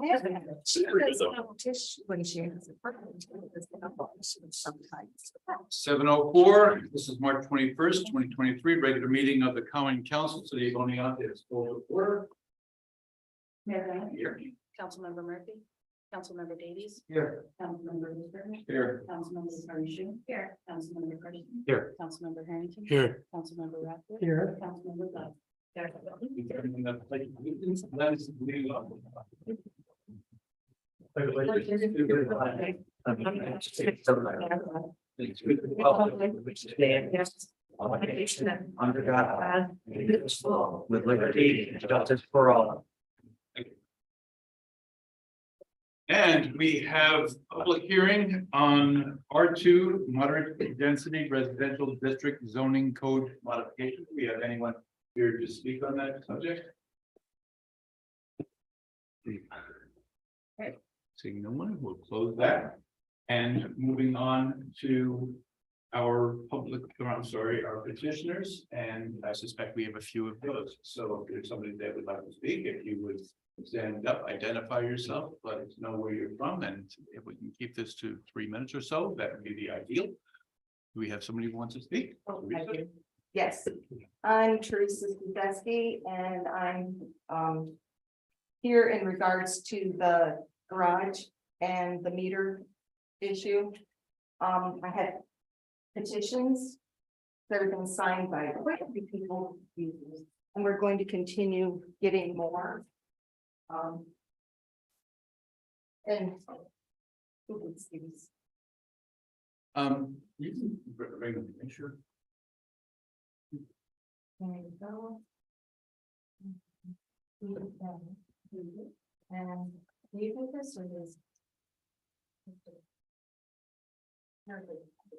$7:04. This is March 21st, 2023, regular meeting of the Common Council. Today, Oneonta is called to order. Here. Councilmember Murphy, Councilmember Davies, Here. Councilmember Lisbon, Here. Councilmember Carnation, here, Councilmember Carson, Here. Councilmember Harrington, Here. Councilmember Rathwood, Here. Councilmember Love. Under God, with liberty and justice for all. And we have public hearing on R2 moderate density residential district zoning code modification. Do we have anyone here to speak on that subject? Okay, seeing no one, we'll close that. And moving on to our our petitioners, and I suspect we have a few of those. So if there's somebody that would like to speak, if you would stand up, identify yourself, let us know where you're from, and if we can keep this to 3 minutes or so, that would be the ideal. Do we have somebody who wants to speak? Oh, I do. Yes, I'm Teresa Studesky, and I'm here in regards to the garage and the meter issue. I had petitions that have been signed by quite a few people, and we're going to continue getting more. And who would see these? You can bring them in, sure. There you go. And do you think this or this?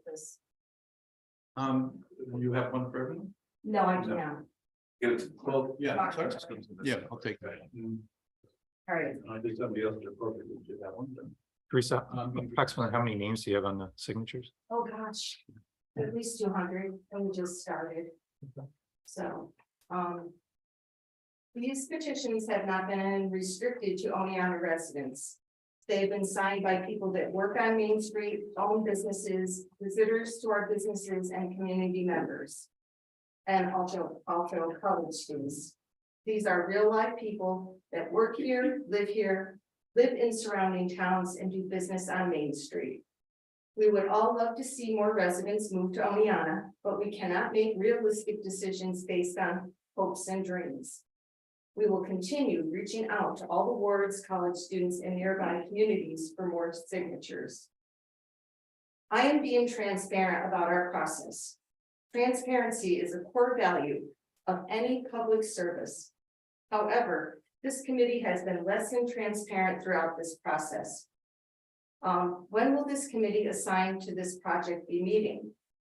This. You have one for everyone? No, I do not. Well, yeah, sorry. Yeah, I'll take that. All right. I think somebody else is appropriate to that one. Teresa, approximately how many names do you have on the signatures? Oh, gosh, at least 200, and we just started. So, these petitions have not been restricted to Oneonta residents. They've been signed by people that work on Main Street, own businesses, visitors to our businesses, and community members. And also college students. These are real life people that work here, live in surrounding towns, and do business on Main Street. We would all love to see more residents move to Oneonta, but we cannot make realistic decisions based on hopes and dreams. We will continue reaching out to all the wards, college students, and nearby communities for more signatures. I am being transparent about our process. Transparency is a core value of any public service. However, this committee has been less than transparent throughout this process. When will this committee assigned to this project be meeting?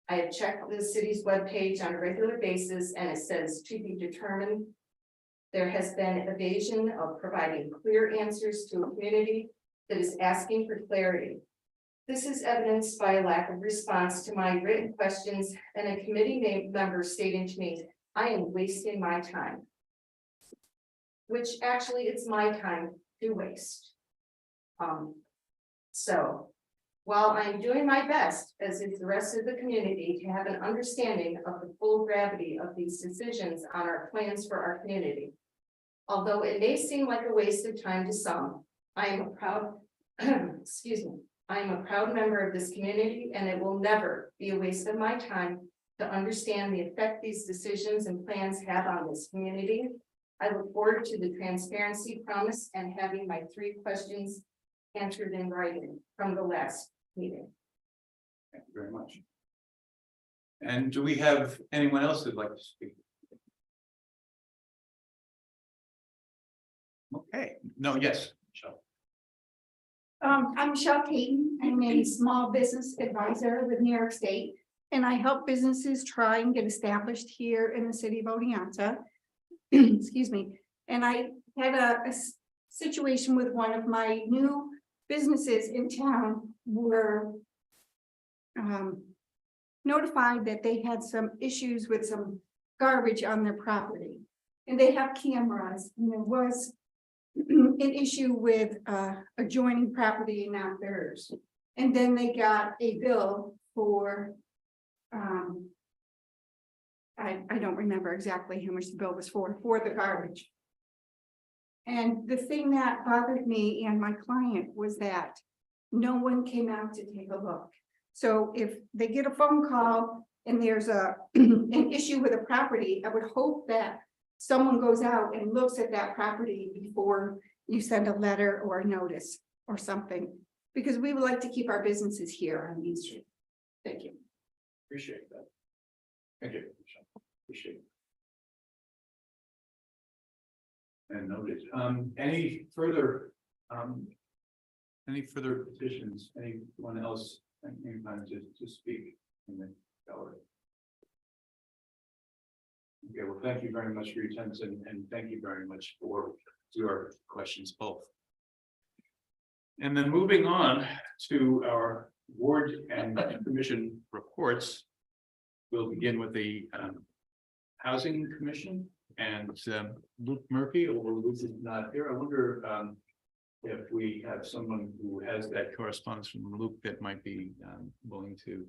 I have checked the city's webpage on a regular basis, and it says to be determined. There has been evasion of providing clear answers to a community that is asking for clarity. This is evidenced by a lack of response to my written questions and a committee member stating to me, I am wasting my time. Which actually it's my time to waste. So while I'm doing my best, as is the rest of the community, to have an understanding of the full gravity of these decisions on our plans for our community. Although it may seem like a waste of time to some, I am a proud, excuse me, I am a proud member of this community, and it will never be a waste of my time to understand the effect these decisions and plans have on this community. I look forward to the transparency promise and having my 3 questions answered in writing from the last meeting. Thank you very much. And do we have anyone else who'd like to speak? Okay, no, yes, Michelle. I'm Michelle Caton. I'm a small business advisor with New York State, and I help businesses try and get established here in the city of Oneonta. Excuse me. And I had a situation with one of my new businesses in town were notified that they had some issues with some garbage on their property. And they have cameras, and there was an issue with adjoining property and not theirs. And then they got a bill for I don't remember exactly how much the bill was for the garbage. And the thing that bothered me and my client was that no one came out to take a look. So if they get a phone call and there's an issue with a property, I would hope that someone goes out and looks at that property before you send a letter or a notice or something, because we would like to keep our businesses here on Main Street. Thank you. Appreciate that. Thank you. Appreciate it. And noted, any further petitions, anyone else, any time to speak in the gallery? Okay, well, thank you very much for your attendance and thank you very much for your questions both. And then moving on to our board and commission reports. We'll begin with the Housing Commission and Luke Murphy, or Luke is not here. I wonder if we have someone who has that correspondence from Luke that might be willing to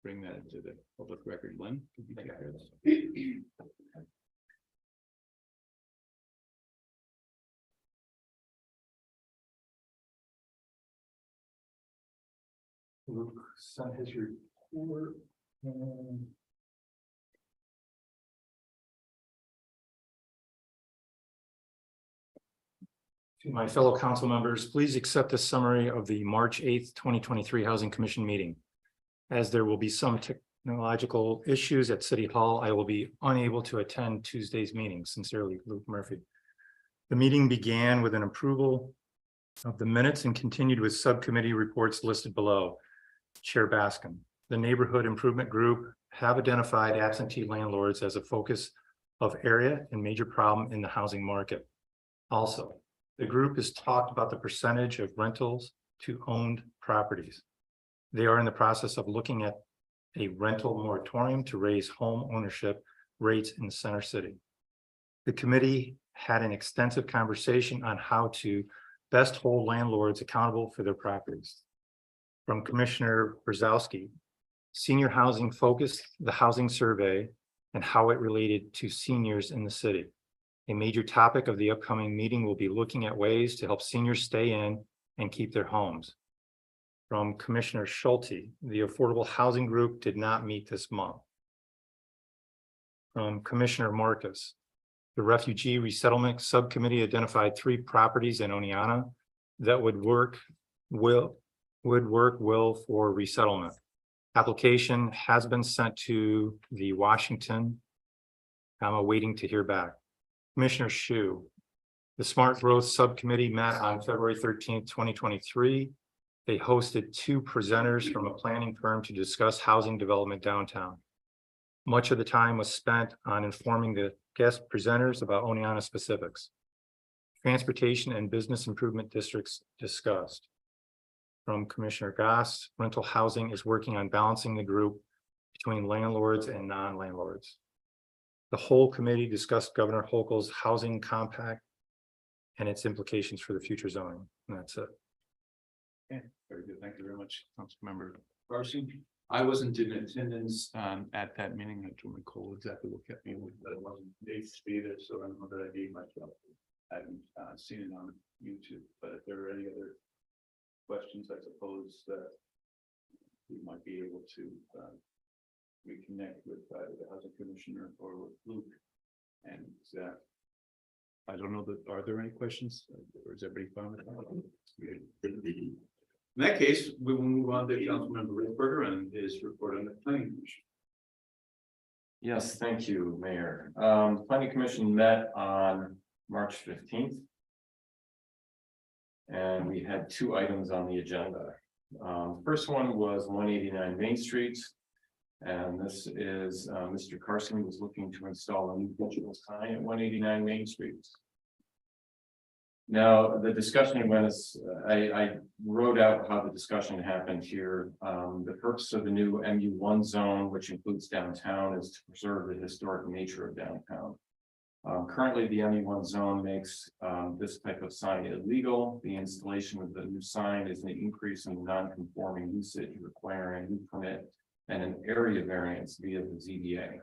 bring that into the public record. Lynn, could you take care of this? Luke sent his report. To my fellow council members, please accept a summary of the March 8th, 2023 Housing Commission meeting. As there will be some technological issues at City Hall, I will be unable to attend Tuesday's meeting. Sincerely, Luke Murphy. The meeting began with an approval of the minutes and continued with subcommittee reports listed below. Chair Baskin, the Neighborhood Improvement Group have identified absentee landlords as a focus of area and major problem in the housing market. Also, the group has talked about the percentage of rentals to owned properties. They are in the process of looking at a rental moratorium to raise home ownership rates in the Center City. The committee had an extensive conversation on how to best hold landlords accountable for their properties. From Commissioner Brzezowski, senior housing focused the housing survey and how it related to seniors in the city. A major topic of the upcoming meeting will be looking at ways to help seniors stay in and keep their homes. From Commissioner Schulte, the Affordable Housing Group did not meet this month. From Commissioner Marcus, the Refugee Resettlement Subcommittee identified 3 properties in Oneonta that would work well for resettlement. Application has been sent to the Washington. I'm waiting to hear back. Commissioner Shu, the Smart Growth Subcommittee met on February 13th, 2023. They hosted 2 presenters from a planning firm to discuss housing development downtown. Much of the time was spent on informing the guest presenters about Oneonta specifics. Transportation and business improvement districts discussed. From Commissioner Goss, rental housing is working on balancing the group between landlords and non-landlords. The whole committee discussed Governor Hochul's housing compact and its implications for the future zoning. And that's it. Okay, very good. Thank you very much, Councilmember Garcia. I wasn't in attendance at that meeting. I don't recall exactly what kept me, but it wasn't dates either, so I don't know that I gave myself. I haven't seen it on YouTube, but if there are any other questions, I suppose that we might be able to reconnect with the Housing Commissioner or with Luke. And I don't know that, are there any questions? Or is everybody fine with that? In that case, we will move on to Councilmember Ritzberger and his report on the Planning Commission. Yes, thank you, Mayor. Planning Commission met on March 15th. And we had 2 items on the agenda. First one was 189 Main Street. And this is Mr. Carson was looking to install a new digital sign at 189 Main Street. Now, the discussion went as I wrote out how the discussion happened here. The purpose of the new MU1 zone, which includes downtown, is to preserve the historic nature of downtown. Currently, the ME1 zone makes this type of sign illegal. The installation of the new sign is an increase in non-conforming usage requiring a new permit and an area variance via the ZBA.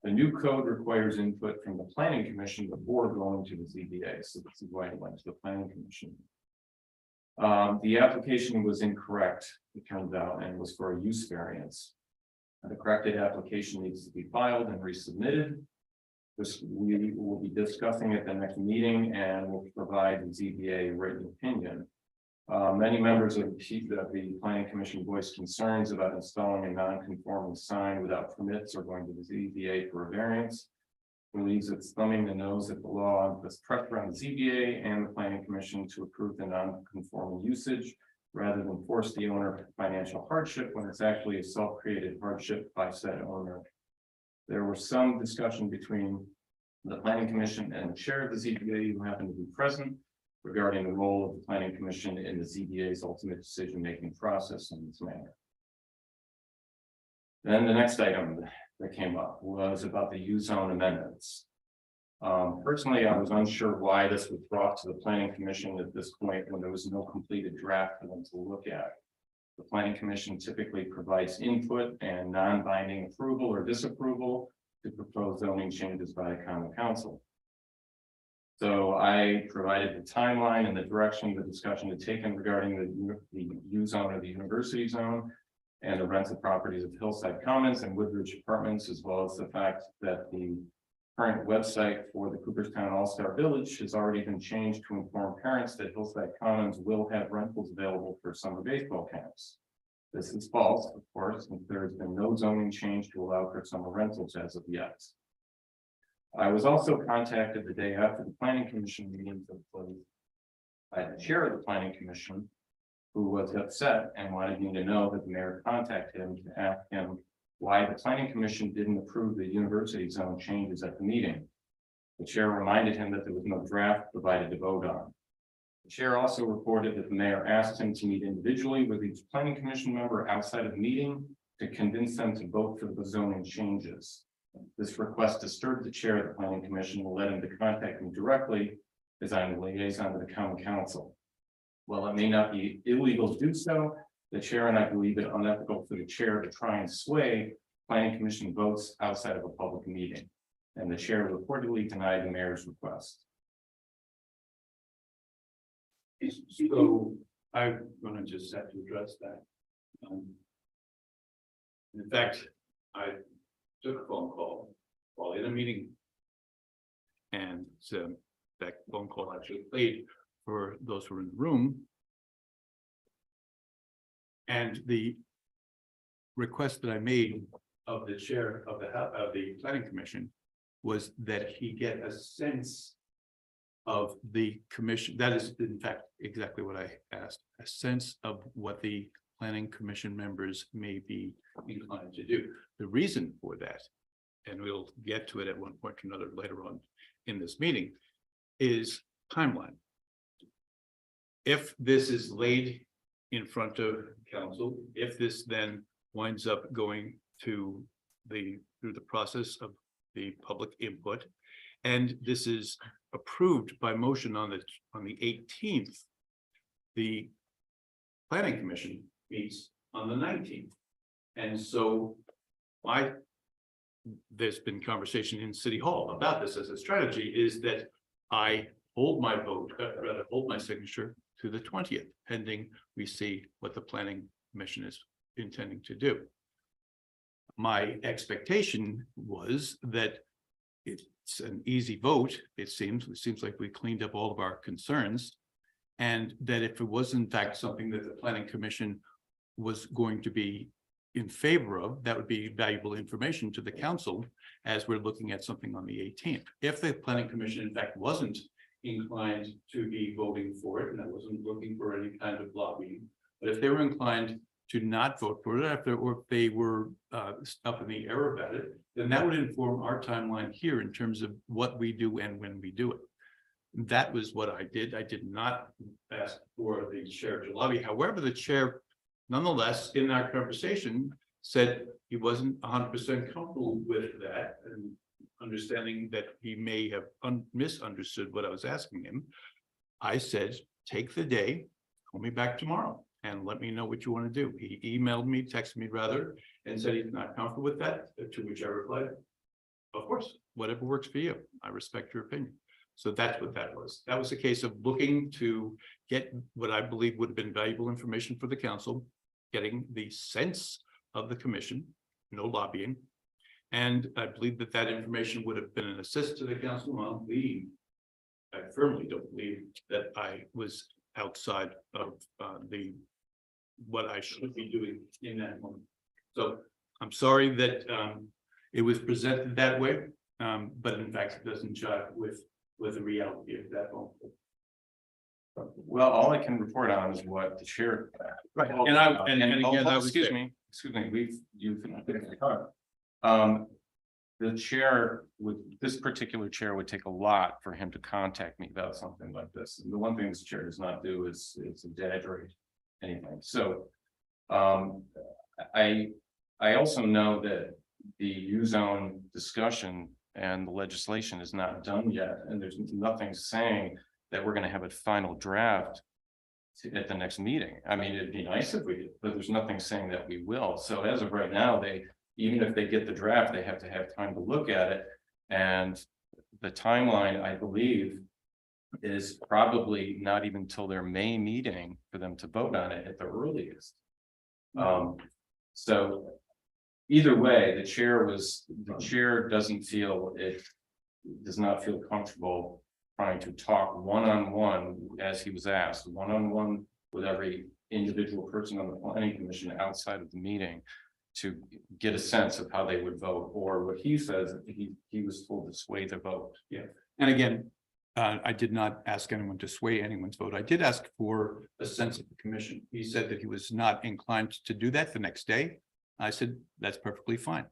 The new code requires input from the planning commission before going to the ZBA, so this is why it went to the planning commission. The application was incorrect, it turns out, and was for a use variance. The corrected application needs to be filed and resubmitted. We will be discussing at the next meeting and will provide the ZBA written opinion. Many members of the planning commission voiced concerns about installing a non-conforming sign without permits or going to the ZBA for a variance. Believes it's thumbing the nose at the law and puts pressure on the ZBA and the planning commission to approve the non-conforming usage rather than force the owner to financial hardship when it's actually a self-created hardship by said owner. There was some discussion between the planning commission and the chair of the ZBA who happened to be present regarding the role of the planning commission in the ZBA's ultimate decision-making process in this manner. Then the next item that came up was about the U-zone amendments. Personally, I was unsure why this was brought to the planning commission at this point when there was no completed draft for them to look at. The planning commission typically provides input and non-binding approval or disapproval to propose zoning changes by the common council. So I provided the timeline and the direction the discussion had taken regarding the U zone or the university zone and the rental properties of Hillside Commons and Woodridge Apartments, as well as the fact that the current website for the Cooperstown All-Star Village has already been changed to inform parents that Hillside Commons will have rentals available for summer baseball camps. This is false, of course, since there has been no zoning change to allow for summer rentals as of yet. I was also contacted the day after the planning commission meeting by the chair of the planning commission, who was upset and wanted me to know that the mayor contacted him to ask him why the planning commission didn't approve the university zone changes at the meeting. The chair reminded him that there was no draft provided to vote on. The chair also reported that the mayor asked him to meet individually with each planning commission member outside of the meeting to convince them to vote for the zoning changes. This request disturbed the chair of the planning commission and led him to contact me directly as I'm the liaison to the common council. While it may not be illegal to do so, the chair and I believe it unethical for the chair to try and sway planning commission votes outside of a public meeting. And the chair reportedly denied the mayor's request. So I'm gonna just have to address that. In fact, I took a phone call while in a meeting. And so that phone call actually played for those who were in the room. And the request that I made of the chair of the planning commission was that he get a sense of the commission. That is in fact exactly what I asked, a sense of what the planning commission members may be inclined to do. The reason for that, and we'll get to it at one point or another later on in this meeting, is timeline. If this is laid in front of council, if this then winds up going to through the process of the public input, and this is approved by motion on the 18th, the planning commission meets on the 19th. And so there's been conversation in City Hall about this as a strategy, is that I hold my vote, rather hold my signature to the 20th, pending we see what the planning commission is intending to do. My expectation was that it's an easy vote. It seems like we cleaned up all of our concerns, and that if it was in fact something that the planning commission was going to be in favor of, that would be valuable information to the council as we're looking at something on the 18th. If the planning commission in fact wasn't inclined to be voting for it, and I wasn't looking for any kind of lobbying, but if they were inclined to not vote for it, or if they were up in the air about it, then that would inform our timeline here in terms of what we do and when we do it. That was what I did. I did not ask for the chair to lobby. However, the chair, nonetheless, in our conversation, said he wasn't 100% comfortable with that. And understanding that he may have misunderstood what I was asking him, I said, take the day, call me back tomorrow and let me know what you want to do. He emailed me, texted me rather, and said he's not comfortable with that, to which I replied, of course, whatever works for you. I respect your opinion. So that's what that was. That was a case of looking to get what I believe would have been valuable information for the council, getting the sense of the commission, no lobbying. And I believe that that information would have been an assist to the council. I firmly don't believe that I was outside of what I should be doing in that moment. So I'm sorry that it was presented that way, but in fact, it doesn't jive with the reality of that moment. Well, all I can report on is what the chair. Right, and again, that was excuse me, the chair this particular chair would take a lot for him to contact me about something like this. And the one thing this chair does not do is exaggerate anything. So, I also know that the U-zone discussion and the legislation is not done yet, and there's nothing saying that we're going to have a final draft at the next meeting. I mean, it'd be nice if we did, but there's nothing saying that we will. So as of right now, even if they get the draft, they have to have time to look at it. And the timeline, I believe, is probably not even till their May meeting for them to vote on it at the earliest. So either way, the chair does not feel comfortable trying to talk one-on-one, as he was asked, one-on-one with every individual person on the planning commission outside of the meeting to get a sense of how they would vote, or what he says, he was told to sway the vote. Yeah, and again, I did not ask anyone to sway anyone's vote. I did ask for a sense of the commission. He said that he was not inclined to do that the next day. I said, that's perfectly fine.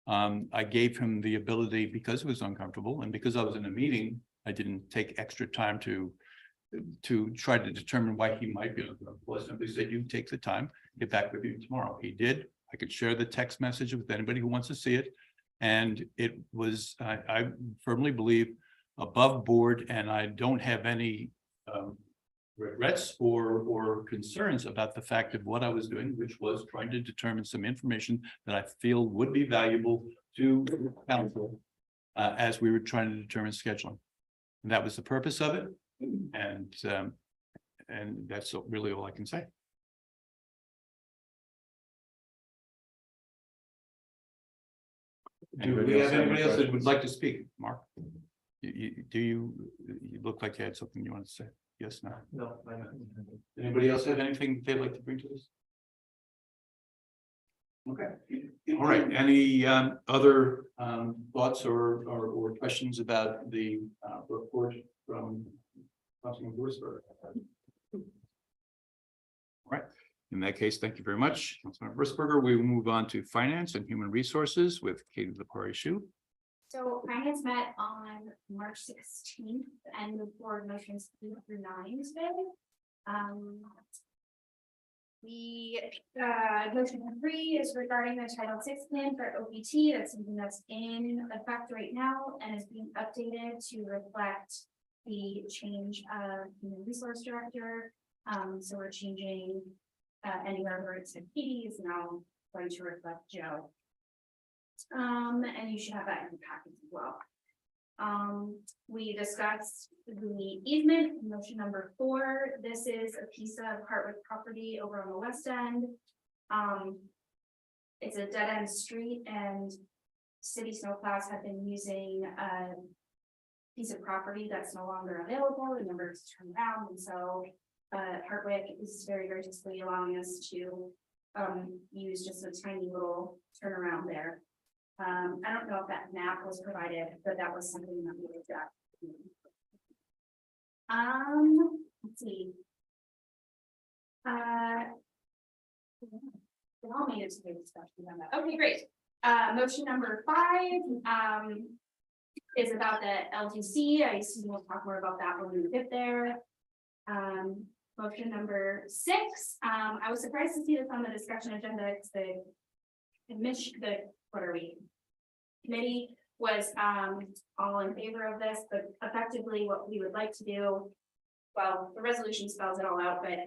I gave him the ability, because it was uncomfortable and because I was in a meeting, I didn't take extra time to try to determine why he might be uncomfortable. I simply said, you take the time, get back with you tomorrow. He did. I could share the text message with anybody who wants to see it. And it was, I firmly believe, above board, and I don't have any regrets or concerns about the fact of what I was doing, which was trying to determine some information that I feel would be valuable to council as we were trying to determine scheduling. And that was the purpose of it. And that's really all I can say. Do we have anybody else that would like to speak? Mark? You look like you had something you want to say? Yes, no? No. Anybody else have anything they'd like to bring to this? Okay, all right. Any other thoughts or questions about the report from Councilman Wurzburg? All right. In that case, thank you very much, Councilman Wurzburger. We will move on to Finance and Human Resources with Katie Lepore-Shu. So finance met on March 16th and the board motions 3 through 9 today. Motion 3 is regarding the Title VI plan for OPT. That's something that's in effect right now and is being updated to reflect the change of human resource director. So we're changing anywhere where it said Katie is now going to reflect Joe. And you should have that in the package as well. We discussed the easement, motion number 4. This is a piece of Hartwick property over on the west end. It's a dead end street, and city snowplows have been using a piece of property that's no longer available. The numbers turn around, and so Hartwick is very graciously allowing us to use just a tiny little turnaround there. I don't know if that map was provided, but that was something that we looked at. Let's see. We all made it to the discussion on that. Okay, great. Motion number 5 is about the LTC. I assume we'll talk more about that when we get there. Motion number 6. I was surprised to see this on the discussion agenda. It's the what are we? Committee was all in favor of this, but effectively what we would like to do. Well, the resolution spells it all out, but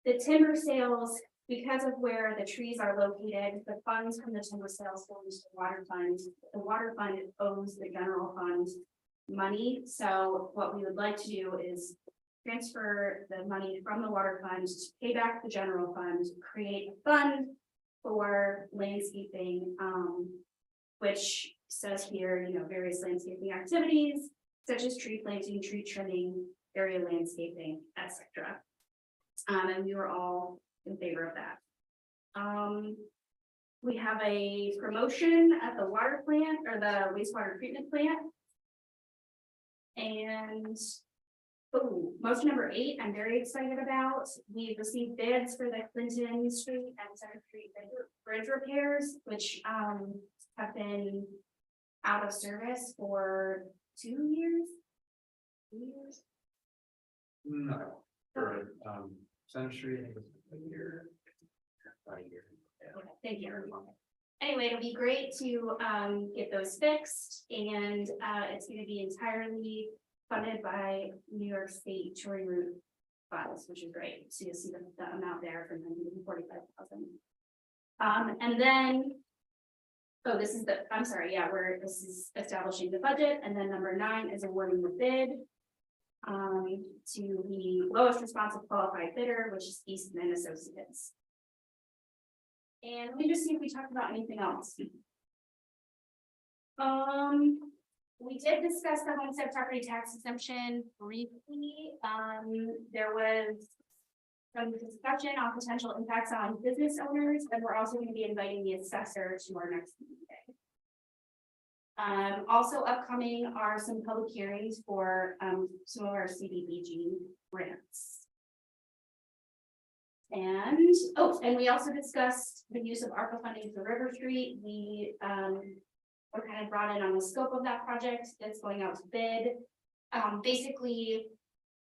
the timber sales, because of where the trees are located, the funds from the timber sales go into the water fund. The water fund owes the general fund money, so what we would like to do is transfer the money from the water fund to pay back the general fund, create a fund for landscaping, which says here, you know, various landscaping activities such as tree planting, tree trimming, area landscaping, etc. And we were all in favor of that. We have a promotion at the water plant or the wastewater treatment plant. And motion number 8, I'm very excited about. We've received bids for the Clinton Street and Center Street bridge repairs, which have been out of service for 2 years. 2 years. No, for, Center Street, I think it was a year. About a year. Yeah. Okay, thank you. Anyway, it'll be great to get those fixed, and it's going to be entirely funded by New York State Touring Route funds, which is great. So you'll see the amount there for $145,000. And then, oh, this is the, I'm sorry, yeah, this is establishing the budget, and then number 9 is awarding the bid to the lowest responsive qualified bidder, which is Eastman Associates. And let me just see if we talked about anything else. We did discuss the homestead property tax exemption briefly. There was some discussion on potential impacts on business owners, and we're also going to be inviting the assessor to our next meeting. Also upcoming are some public hearings for some of our CDBG grants. And we also discussed the use of ARPA funding for River Street. We were kind of brought in on the scope of that project that's going out to bid. Basically,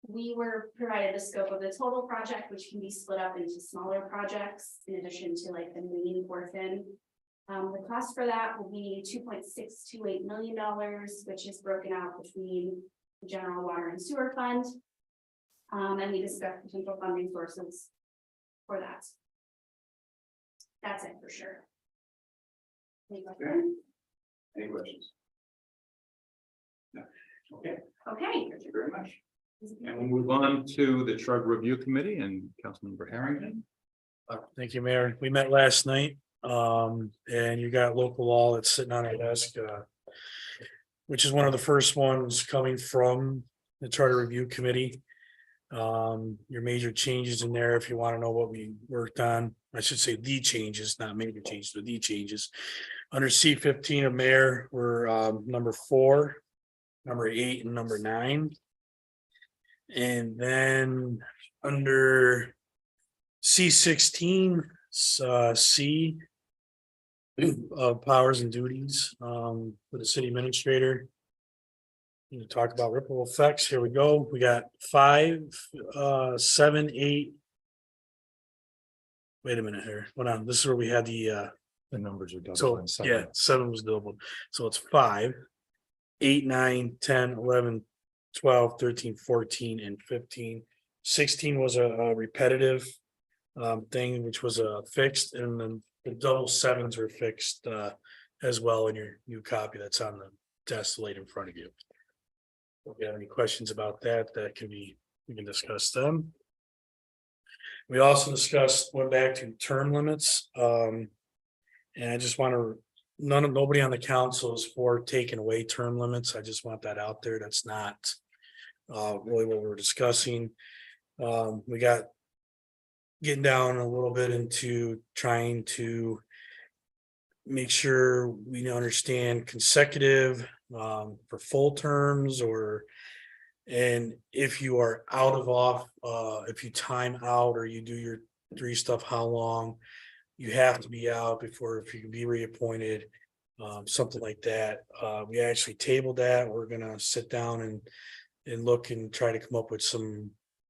we were provided the scope of the total project, which can be split up into smaller projects in addition to like the main portion. The cost for that will be $2.628 million, which is broken out between the general water and sewer fund. And we discussed potential funding sources for that. That's it for sure. Any questions? Any questions? No. Okay, Okay. thank you very much. And we'll move on to the Drug Review Committee and Councilmember Harrington. Thank you, Mayor. We met last night, and you got local law that's sitting on our desk, which is one of the first ones coming from the Charter Review Committee. Your major changes in there, if you want to know what we worked on, I should say the changes, not major changes, but the changes. Under C15 of Mayor, we're number 4, number 8, and number 9. And then under C16, C powers and duties for the city administrator. You talk about ripple effects. Here we go. We got 5, 7, 8. Wait a minute here. Hold on. This is where we had the numbers are double. so on seven. yeah, 7 was doubled. So it's 5, 8, 9, 10, 11, 12, 13, 14, and 15. 16 was a repetitive thing, which was fixed, and then the double 7s were fixed as well in your new copy that's on the desk laid in front of you. If you have any questions about that, we can discuss them. We also discussed, went back to term limits. And I just want to, nobody on the council is for taking away term limits. I just want that out there. That's not really what we're discussing. We got getting down a little bit into trying to make sure we understand consecutive for full terms, and if you are out of off, if you time out or you do your 3 stuff, how long you have to be out before, if you can be reappointed, something like that. We actually tabled that. We're gonna sit down and look and try to come up with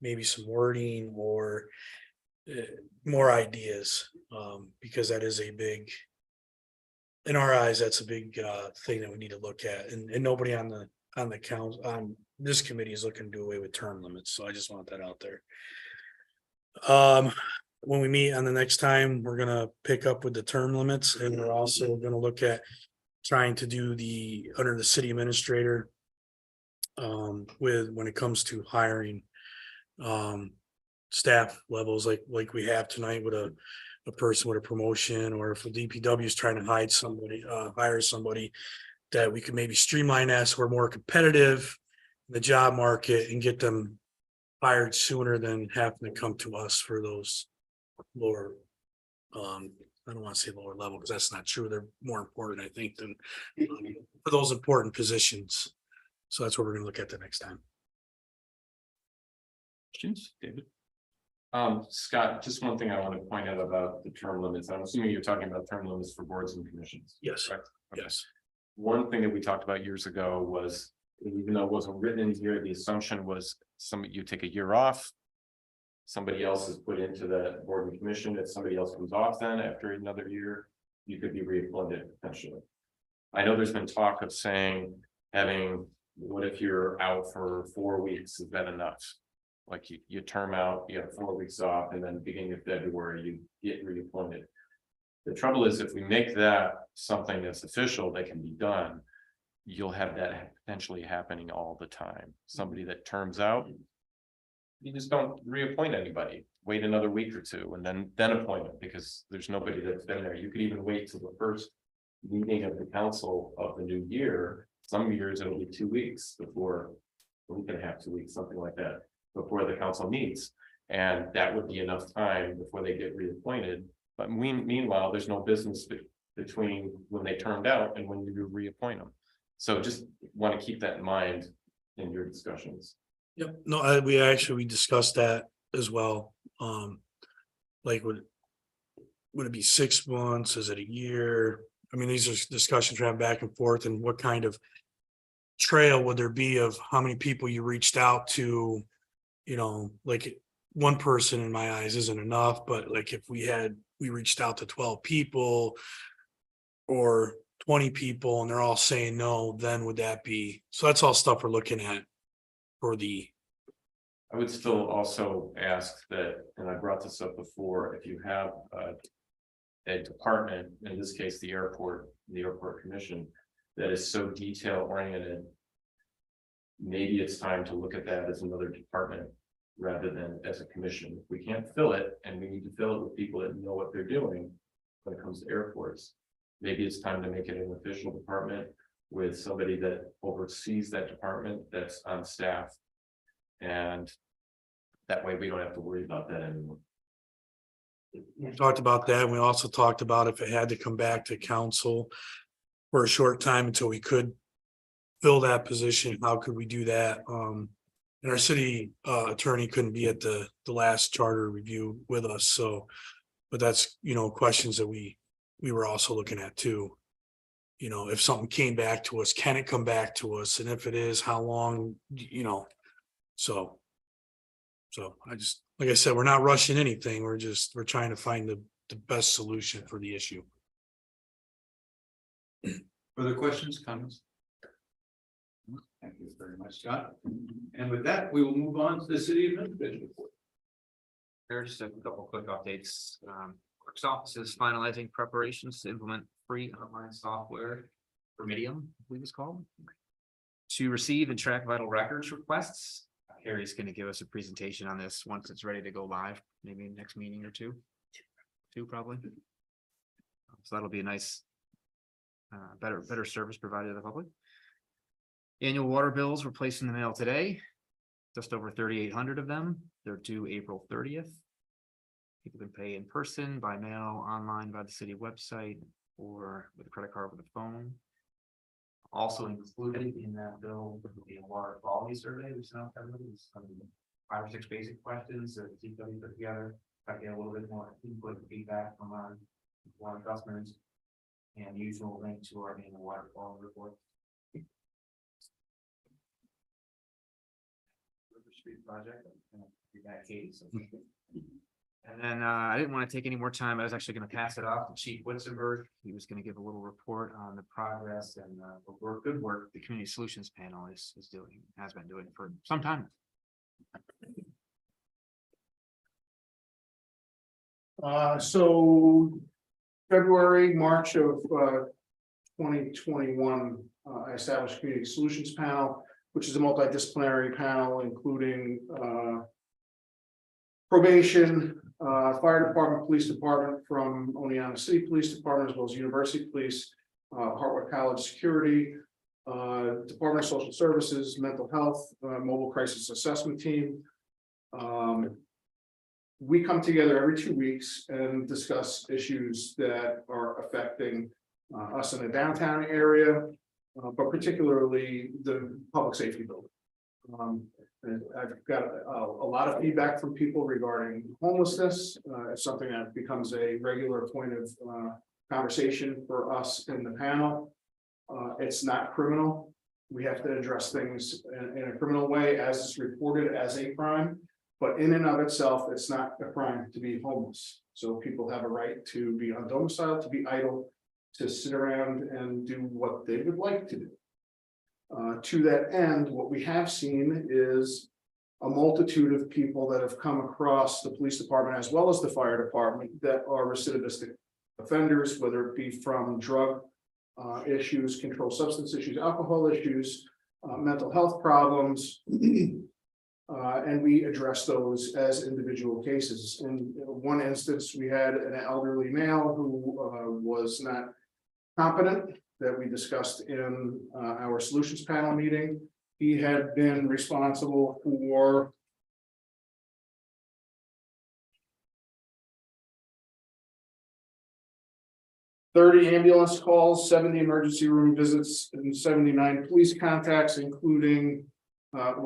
maybe some wording or more ideas, because that is a big in our eyes, that's a big thing that we need to look at, and nobody on the council, on this committee is looking to do away with term limits, so I just want that out there. When we meet on the next time, we're gonna pick up with the term limits, and we're also gonna look at trying to do under the city administrator. When it comes to hiring. Staff levels like we have tonight with a person with a promotion, or if the DPW is trying to hire somebody. That we could maybe streamline that so we're more competitive in the job market and get them hired sooner than having to come to us for those lower. I don't want to say lower level because that's not true. They're more important, I think, than for those important positions. So that's what we're gonna look at the next time. Questions, David? Scott, just one thing I want to point out about the term limits. I'm assuming you're talking about term limits for boards and commissions. Yes, Correct? Okay. yes. One thing that we talked about years ago was, even though it wasn't written in here, the assumption was you take a year off. Somebody else is put into the board and commission. If somebody else comes off then after another year, you could be reappointed potentially. I know there's been talk of saying, what if you're out for 4 weeks? Is that enough? Like you term out, you have 4 weeks off, and then beginning of February, you get reappointed. The trouble is, if we make that something that's official, that can be done, you'll have that potentially happening all the time. Somebody that terms out, you just don't reappoint anybody. Wait another week or two, and then appoint them, because there's nobody that's been there. You could even wait till the first meeting of the council of the new year. Some years it'll be 2 weeks before, a week and a half, 2 weeks, something like that, before the council meets. And that would be enough time before they get reappointed. But meanwhile, there's no business between when they turned out and when you reappoint them. So just want to keep that in mind in your discussions. Yep, no, we discussed that as well. Like would it be 6 months? Is it a year? I mean, these are discussions ran back and forth, and what kind of trail would there be of how many people you reached out to? You know, like one person in my eyes isn't enough, but like if we reached out to 12 people or 20 people and they're all saying no, then would that be, so that's all stuff we're looking at for I would still also ask that, and I brought this up before, if you have a department, in this case, the airport commission, that is so detail oriented, maybe it's time to look at that as another department rather than as a commission. We can't fill it, and we need to fill it with people that know what they're doing when it comes to airports. Maybe it's time to make it an official department with somebody that oversees that department that's on staff. And that way we don't have to worry about that anymore. we talked about that. And we also talked about if it had to come back to council for a short time until we could fill that position, how could we do that? And our city attorney couldn't be at the last charter review with us, so, but that's, questions that we were also looking at too. If something came back to us, can it come back to us? And if it is, how long, so I just, like I said, we're not rushing anything. We're trying to find the best solution for the issue. Further questions, comments? Thank you very much, Scott. And with that, we will move on to the city administration report. There's just a couple quick updates. Clerk's office is finalizing preparations to implement free online software for Medium, I believe it's called, to receive and track vital records requests. Harry's going to give us a presentation on this once it's ready to go live, maybe next meeting or two probably. So that'll be a nice, better service provided to the public. Annual water bills were placed in the mail today, just over 3,800 of them. They're due April 30th. People can pay in person, by mail, online, by the city website, or with a credit card with a phone. Also included in that bill will be a water quality survey. There's some 5 or 6 basic questions that DPW put together. Try to get a little bit more input and feedback from our water customers. And usual link to our annual water quality report. River Street project, that case. And then I didn't want to take any more time. I was actually going to pass it off to Chief Witzenberg. He was going to give a little report on the progress and good work the Community Solutions Panel is doing, has been doing for some time. So February, March of 2021, I established Community Solutions Panel, which is a multidisciplinary panel, including probation, fire department, police department from Oneonta City Police Department, as well as University Police, Hartwick College Security, Department of Social Services, Mental Health, Mobile Crisis Assessment Team. We come together every 2 weeks and discuss issues that are affecting us in the downtown area, but particularly the public safety building. And I've got a lot of feedback from people regarding homelessness. It's something that becomes a regular point of conversation for us in the panel. It's not criminal. We have to address things in a criminal way as it's reported as a crime. But in and of itself, it's not a crime to be homeless. So people have a right to be undomiciled, to be idle, to sit around and do what they would like to do. To that end, what we have seen is a multitude of people that have come across the police department as well as the fire department that are recidivistic offenders, whether it be from drug issues, controlled substance issues, alcohol issues, mental health problems. And we address those as individual cases. In one instance, we had an elderly male who was not competent that we discussed in our solutions panel meeting. He had been responsible for $30 ambulance calls, 70 emergency room visits, and 79 police contacts, including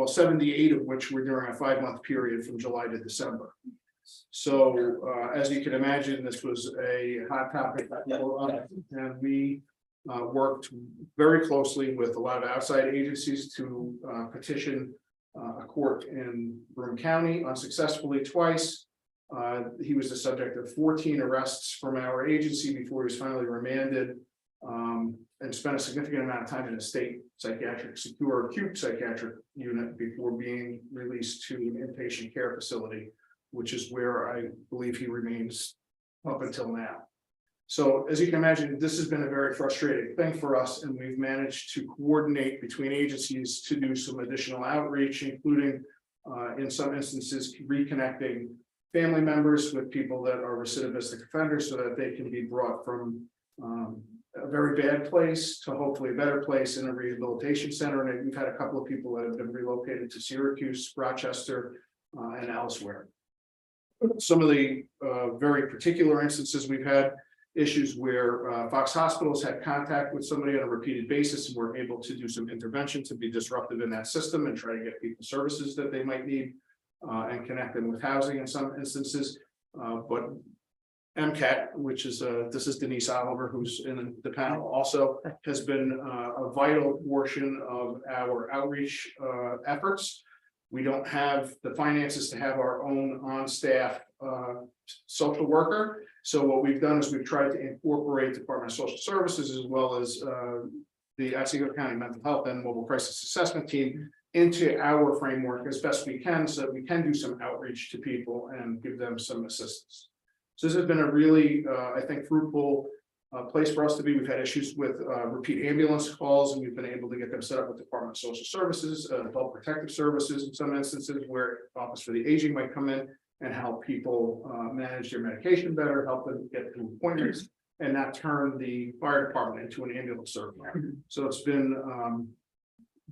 78 of which were during a 5-month period from July to December. So as you can imagine, this was a hot topic for us, and we worked very closely with a lot of outside agencies to petition a court in Broome County unsuccessfully twice. He was the subject of 14 arrests from our agency before he was finally remanded, and spent a significant amount of time in a state psychiatric secure acute psychiatric unit before being released to an inpatient care facility, which is where I believe he remains up until now. So as you can imagine, this has been a very frustrating thing for us, and we've managed to coordinate between agencies to do some additional outreach, including in some instances reconnecting family members with people that are recidivistic offenders so that they can be brought from a very bad place to hopefully a better place in a rehabilitation center. And we've had a couple of people that have been relocated to Syracuse, Rochester, and elsewhere. Some of the very particular instances we've had issues where Fox Hospitals had contact with somebody on a repeated basis and were able to do some intervention to be disruptive in that system and try to get people services that they might need and connect them with housing in some instances. But MCAT, which is this is Denise Oliver, who's in the panel, also has been a vital portion of our outreach efforts. We don't have the finances to have our own on-staff social worker. So what we've done is we've tried to incorporate Department of Social Services as well as the Otsego County Mental Health and Mobile Crisis Assessment Team into our framework as best we can so that we can do some outreach to people and give them some assistance. So this has been a really, I think, fruitful place for us to be. We've had issues with repeat ambulance calls, and we've been able to get them set up with Department of Social Services, Adult Protective Services, in some instances where Office for the Aging might come in and help people manage their medication better, help them get to appointments, and not turn the fire department into an ambulance service. So it's been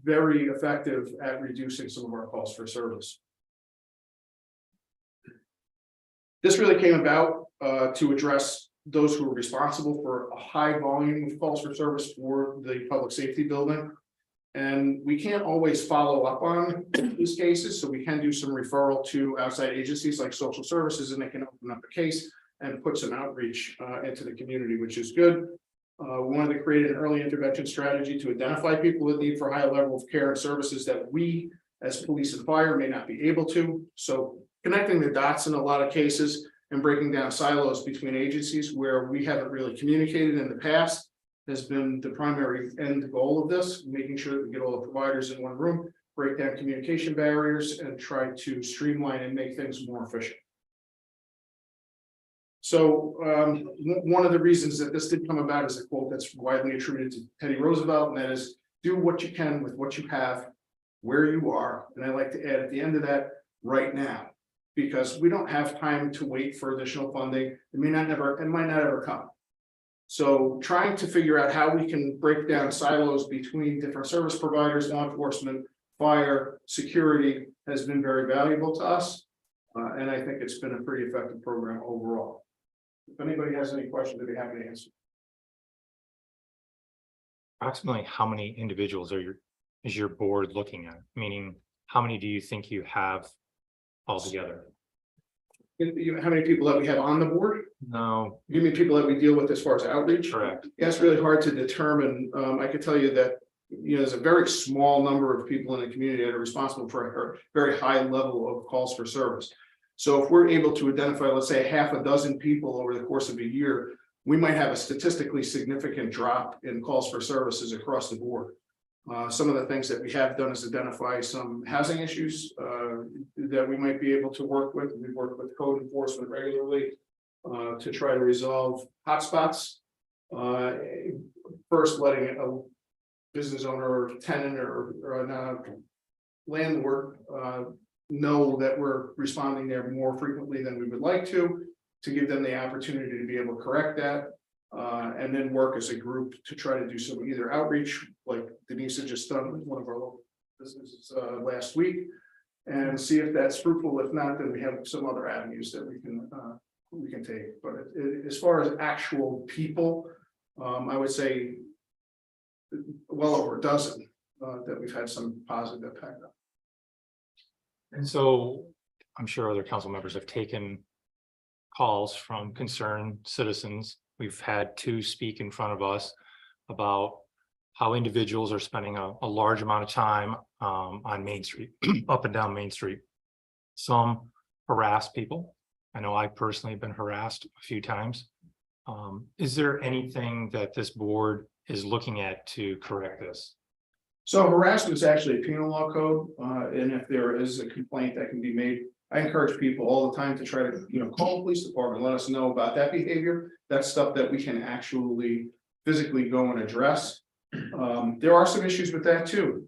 very effective at reducing some of our calls for service. This really came about to address those who are responsible for a high volume of calls for service for the public safety building. And we can't always follow up on these cases, so we can do some referral to outside agencies like social services, and they can open up a case and put some outreach into the community, which is good. We wanted to create an early intervention strategy to identify people with need for high level of care and services that we as police and fire may not be able to. So connecting the dots in a lot of cases and breaking down silos between agencies where we haven't really communicated in the past has been the primary end goal of this, making sure that we get all the providers in one room, break down communication barriers, and try to streamline and make things more efficient. So one of the reasons that this did come about is a quote that's widely attributed to Teddy Roosevelt, and that is, do what you can with what you have, where you are. And I like to add at the end of that, right now, because we don't have time to wait for additional funding. It might not ever come. So trying to figure out how we can break down silos between different service providers, law enforcement, fire, security has been very valuable to us. And I think it's been a pretty effective program overall. If anybody has any questions, I'd be happy to answer. Approximately how many individuals is your board looking at? Meaning, how many do you think you have altogether? How many people that we have on the board? No, You mean people that we deal with as far as outreach? correct. Yeah, it's really hard to determine. I could tell you that, there's a very small number of people in the community that are responsible for a very high level of calls for service. So if we're able to identify, let's say, half a dozen people over the course of a year, we might have a statistically significant drop in calls for services across the board. Some of the things that we have done is identify some housing issues that we might be able to work with. We work with code enforcement regularly to try to resolve hotspots. First, letting a business owner or tenant or a landlord know that we're responding there more frequently than we would like to give them the opportunity to be able to correct that. And then work as a group to try to do some either outreach, like Denise had just done with one of our local businesses last week, and see if that's fruitful. If not, then we have some other avenues that we can take. But as far as actual people, I would say well over a dozen that we've had some positive impact on. And so I'm sure other council members have taken calls from concerned citizens. We've had two speak in front of us about how individuals are spending a large amount of time on Main Street, up and down Main Street. Some harass people. I know I personally have been harassed a few times. Is there anything that this board is looking at to correct this? So harassment is actually a penal law code, and if there is a complaint that can be made, I encourage people all the time to try to, call the police department, let us know about that behavior. That's stuff that we can actually physically go and address. There are some issues with that too.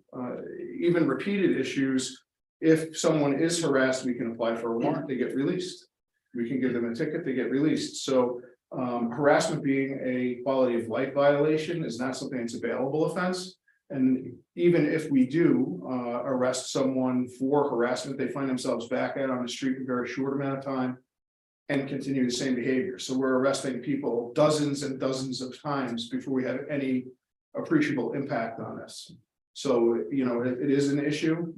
Even repeated issues. If someone is harassed, we can apply for a warrant, they get released. We can give them a ticket, they get released. So harassment being a quality of life violation is not something that's a bailable offense. And even if we do arrest someone for harassment, they find themselves back out on the street in a very short amount of time and continue the same behavior. So we're arresting people dozens and dozens of times before we have any appreciable impact on this. So, it is an issue.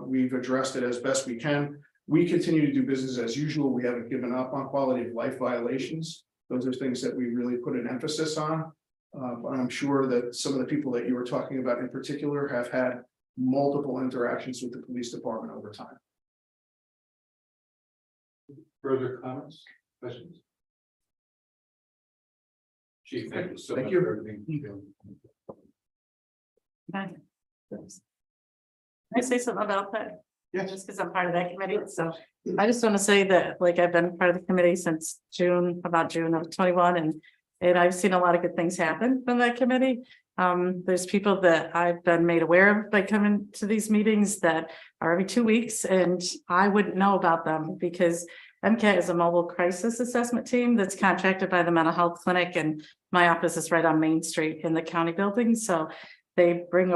We've addressed it as best we can. We continue to do business as usual. We haven't given up on quality of life violations. Those are things that we really put an emphasis on. But I'm sure that some of the people that you were talking about in particular have had multiple interactions with the police department over time. Further comments, questions? Chief, thank you so Thank much you. for everything you do. Can I say something about that? Yes. Just because I'm part of that committee, so I just want to say that, I've been part of the committee since about June of 21, and I've seen a lot of good things happen from that committee. There's people that I've been made aware of by coming to these meetings that are every 2 weeks, and I wouldn't know about them because MCAT is a mobile crisis assessment team that's contracted by the mental health clinic, and my office is right on Main Street in the county building. So they bring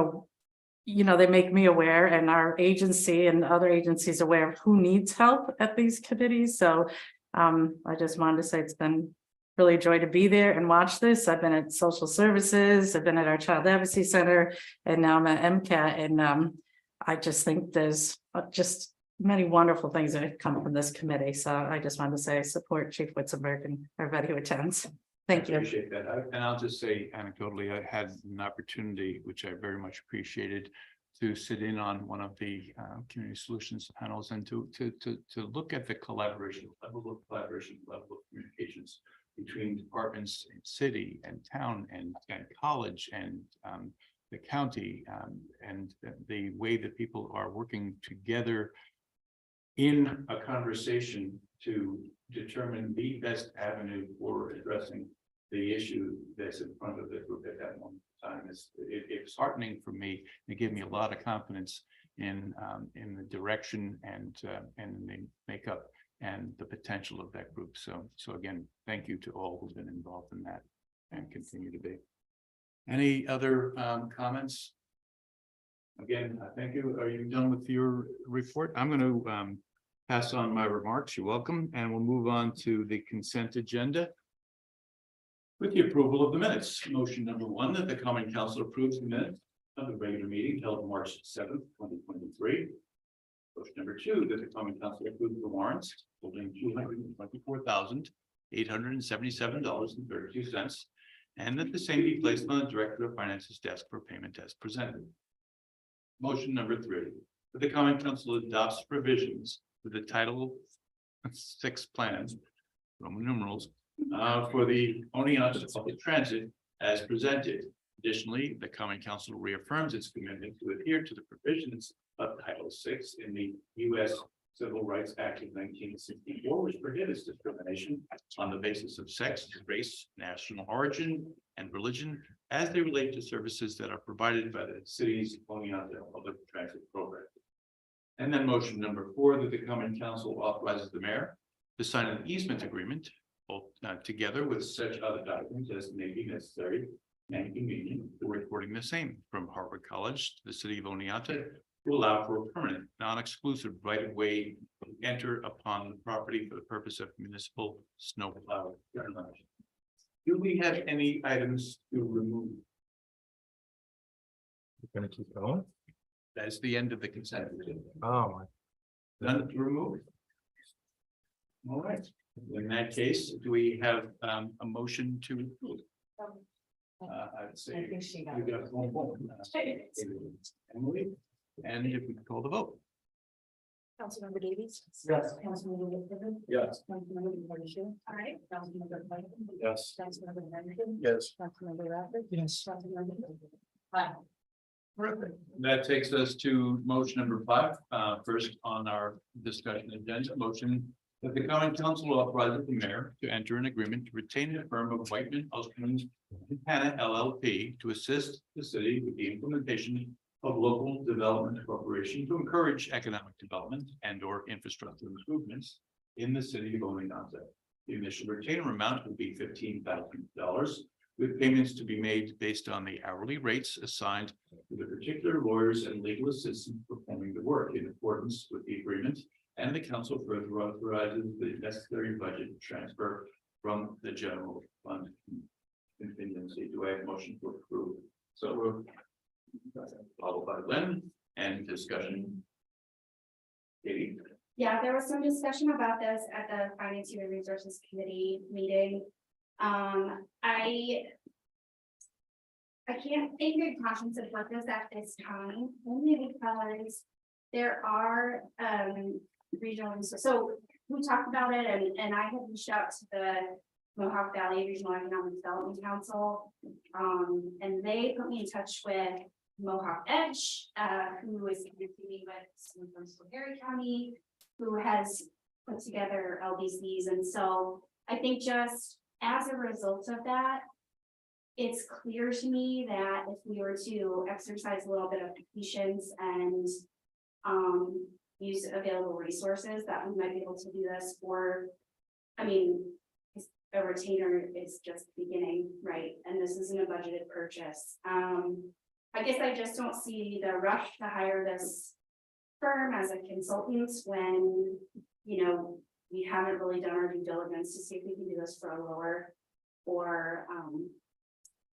they make me aware, and our agency and other agencies aware of who needs help at these committees. So I just wanted to say it's been really a joy to be there and watch this. I've been at social services, I've been at our child advocacy center, and now I'm at MCAT. And I just think there's just many wonderful things that have come from this committee. So I just wanted to say I support Chief Witzenberg and everybody who attends. Thank you. Appreciate that. And I'll just say anecdotally, I had an opportunity, which I very much appreciated, to sit in on one of the community solutions panels and to look at the collaboration, level of communications between departments in city and town and college and the county, and the way that people are working together in a conversation to determine the best avenue for addressing the issue that's in front of the group at that moment in time. It's heartening for me. It gave me a lot of confidence in the direction and the makeup and the potential of that group. So again, thank you to all who've been involved in that and continue to be. Any other comments? Again, thank you. Are you done with your report? I'm going to pass on my remarks. You're welcome. And we'll move on to the consent agenda. With the approval of the minutes, motion number 1, that the common council approves the minutes of the regular meeting held March 7th, 2023. Motion number 2, that the common council approves the warrants holding $224,877.32, and that the same be placed on the Director of Finance's desk for payment as presented. Motion number 3, that the common council adopts provisions for the Title 6 plans, Roman numerals, for the Oneonta Public Transit as presented. Additionally, the common council reaffirms its commitment to adhere to the provisions of Title 6 in the U.S. Civil Rights Act of 1964, which prohibits discrimination on the basis of sex, race, national origin, and religion as they relate to services that are provided by the city's Oneonta Public Transit program. And then motion number 4, that the common council authorizes the mayor to sign an easement agreement together with such other documents as may be necessary and convenient for reporting the same from Harvard College to the city of Oneonta to allow for a permanent, non-exclusive right-of-way to enter upon the property for the purpose of municipal snowplow. Do we have any items to remove? We're gonna keep going. That's the end of the consent agenda. Oh, None to remove. All right. In that case, do we have a motion to approve? I'd say. We got one vote. Emily, and if we could call the vote. Councilmember Davies. Yes. Councilmember Whitman. Yes. Councilmember Patricia. All right. Councilmember Biden. Yes. Councilmember Henderson. Yes. Councilmember Rafford. Yes. Councilmember. Hi. Perfect. That takes us to motion number 5, first on our discussion agenda, motion that the common council authorizes the mayor to enter an agreement to retain the firm of Whiteman, Husbands and Hannah LLP to assist the city with the implementation of local development corporation to encourage economic development and or infrastructure improvements in the city of Oneonta. The initial retainer amount will be $15,000, with payments to be made based on the hourly rates assigned to the particular lawyers and legal assistants performing the work in accordance with the agreement. And the council further authorizes the necessary budget transfer from the general fund contingency. Do I have a motion to approve? So followed by Lynn and discussion. Katie? Yeah, there was some discussion about this at the Finance Human Resources Committee meeting. I can't in good conscience support this at this time, only because there are regional resources. So we talked about it and I had reached out to the Mohawk Valley Regional Economic Development Council. And they put me in touch with Mohawk Edge, who is communicating with someone from Schoharie County, who has put together LDCs. And so I think just as a result of that, it's clear to me that if we were to exercise a little bit of patience and use available resources, that we might be able to do this for, I mean, a retainer is just beginning, right? And this isn't a budgeted purchase. I guess I just don't see the rush to hire this firm as a consultant when, you know, we haven't really done our due diligence to see if we can do this for a lower or,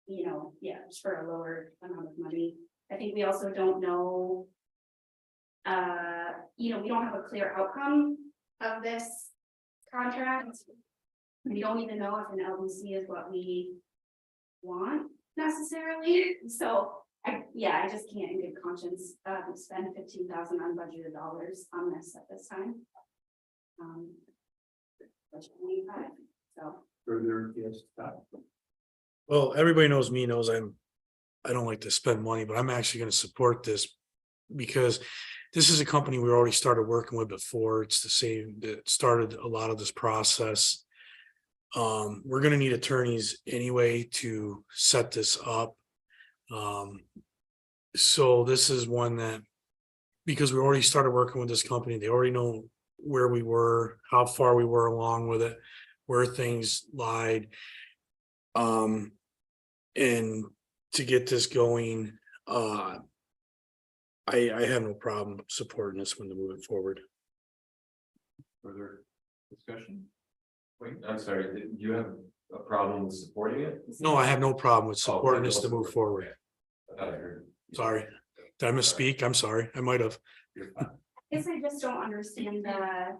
you know, yeah, just for a lower amount of money. I think we also don't know, you know, we don't have a clear outcome of this contract. We don't even know if an LDC is what we want necessarily. So I just can't in good conscience, spend 15,000 unbudgeted dollars on this at this time. Budget 25, so. Further, yes, Scott? Well, everybody knows me, knows I don't like to spend money, but I'm actually gonna support this. Because this is a company we already started working with before. It's the same that started a lot of this process. We're gonna need attorneys anyway to set this up. So this is one that, because we already started working with this company, they already know where we were, how far we were along with it, where things lied. And to get this going, I have no problem supporting this one to move it forward. Further discussion? Wait, I'm sorry, do you have a problem with supporting it? No, I have no problem with supporting this to move forward. I thought I heard. Sorry. Did I misspeak? I'm sorry. I might have. You're fine. Guess I just don't understand the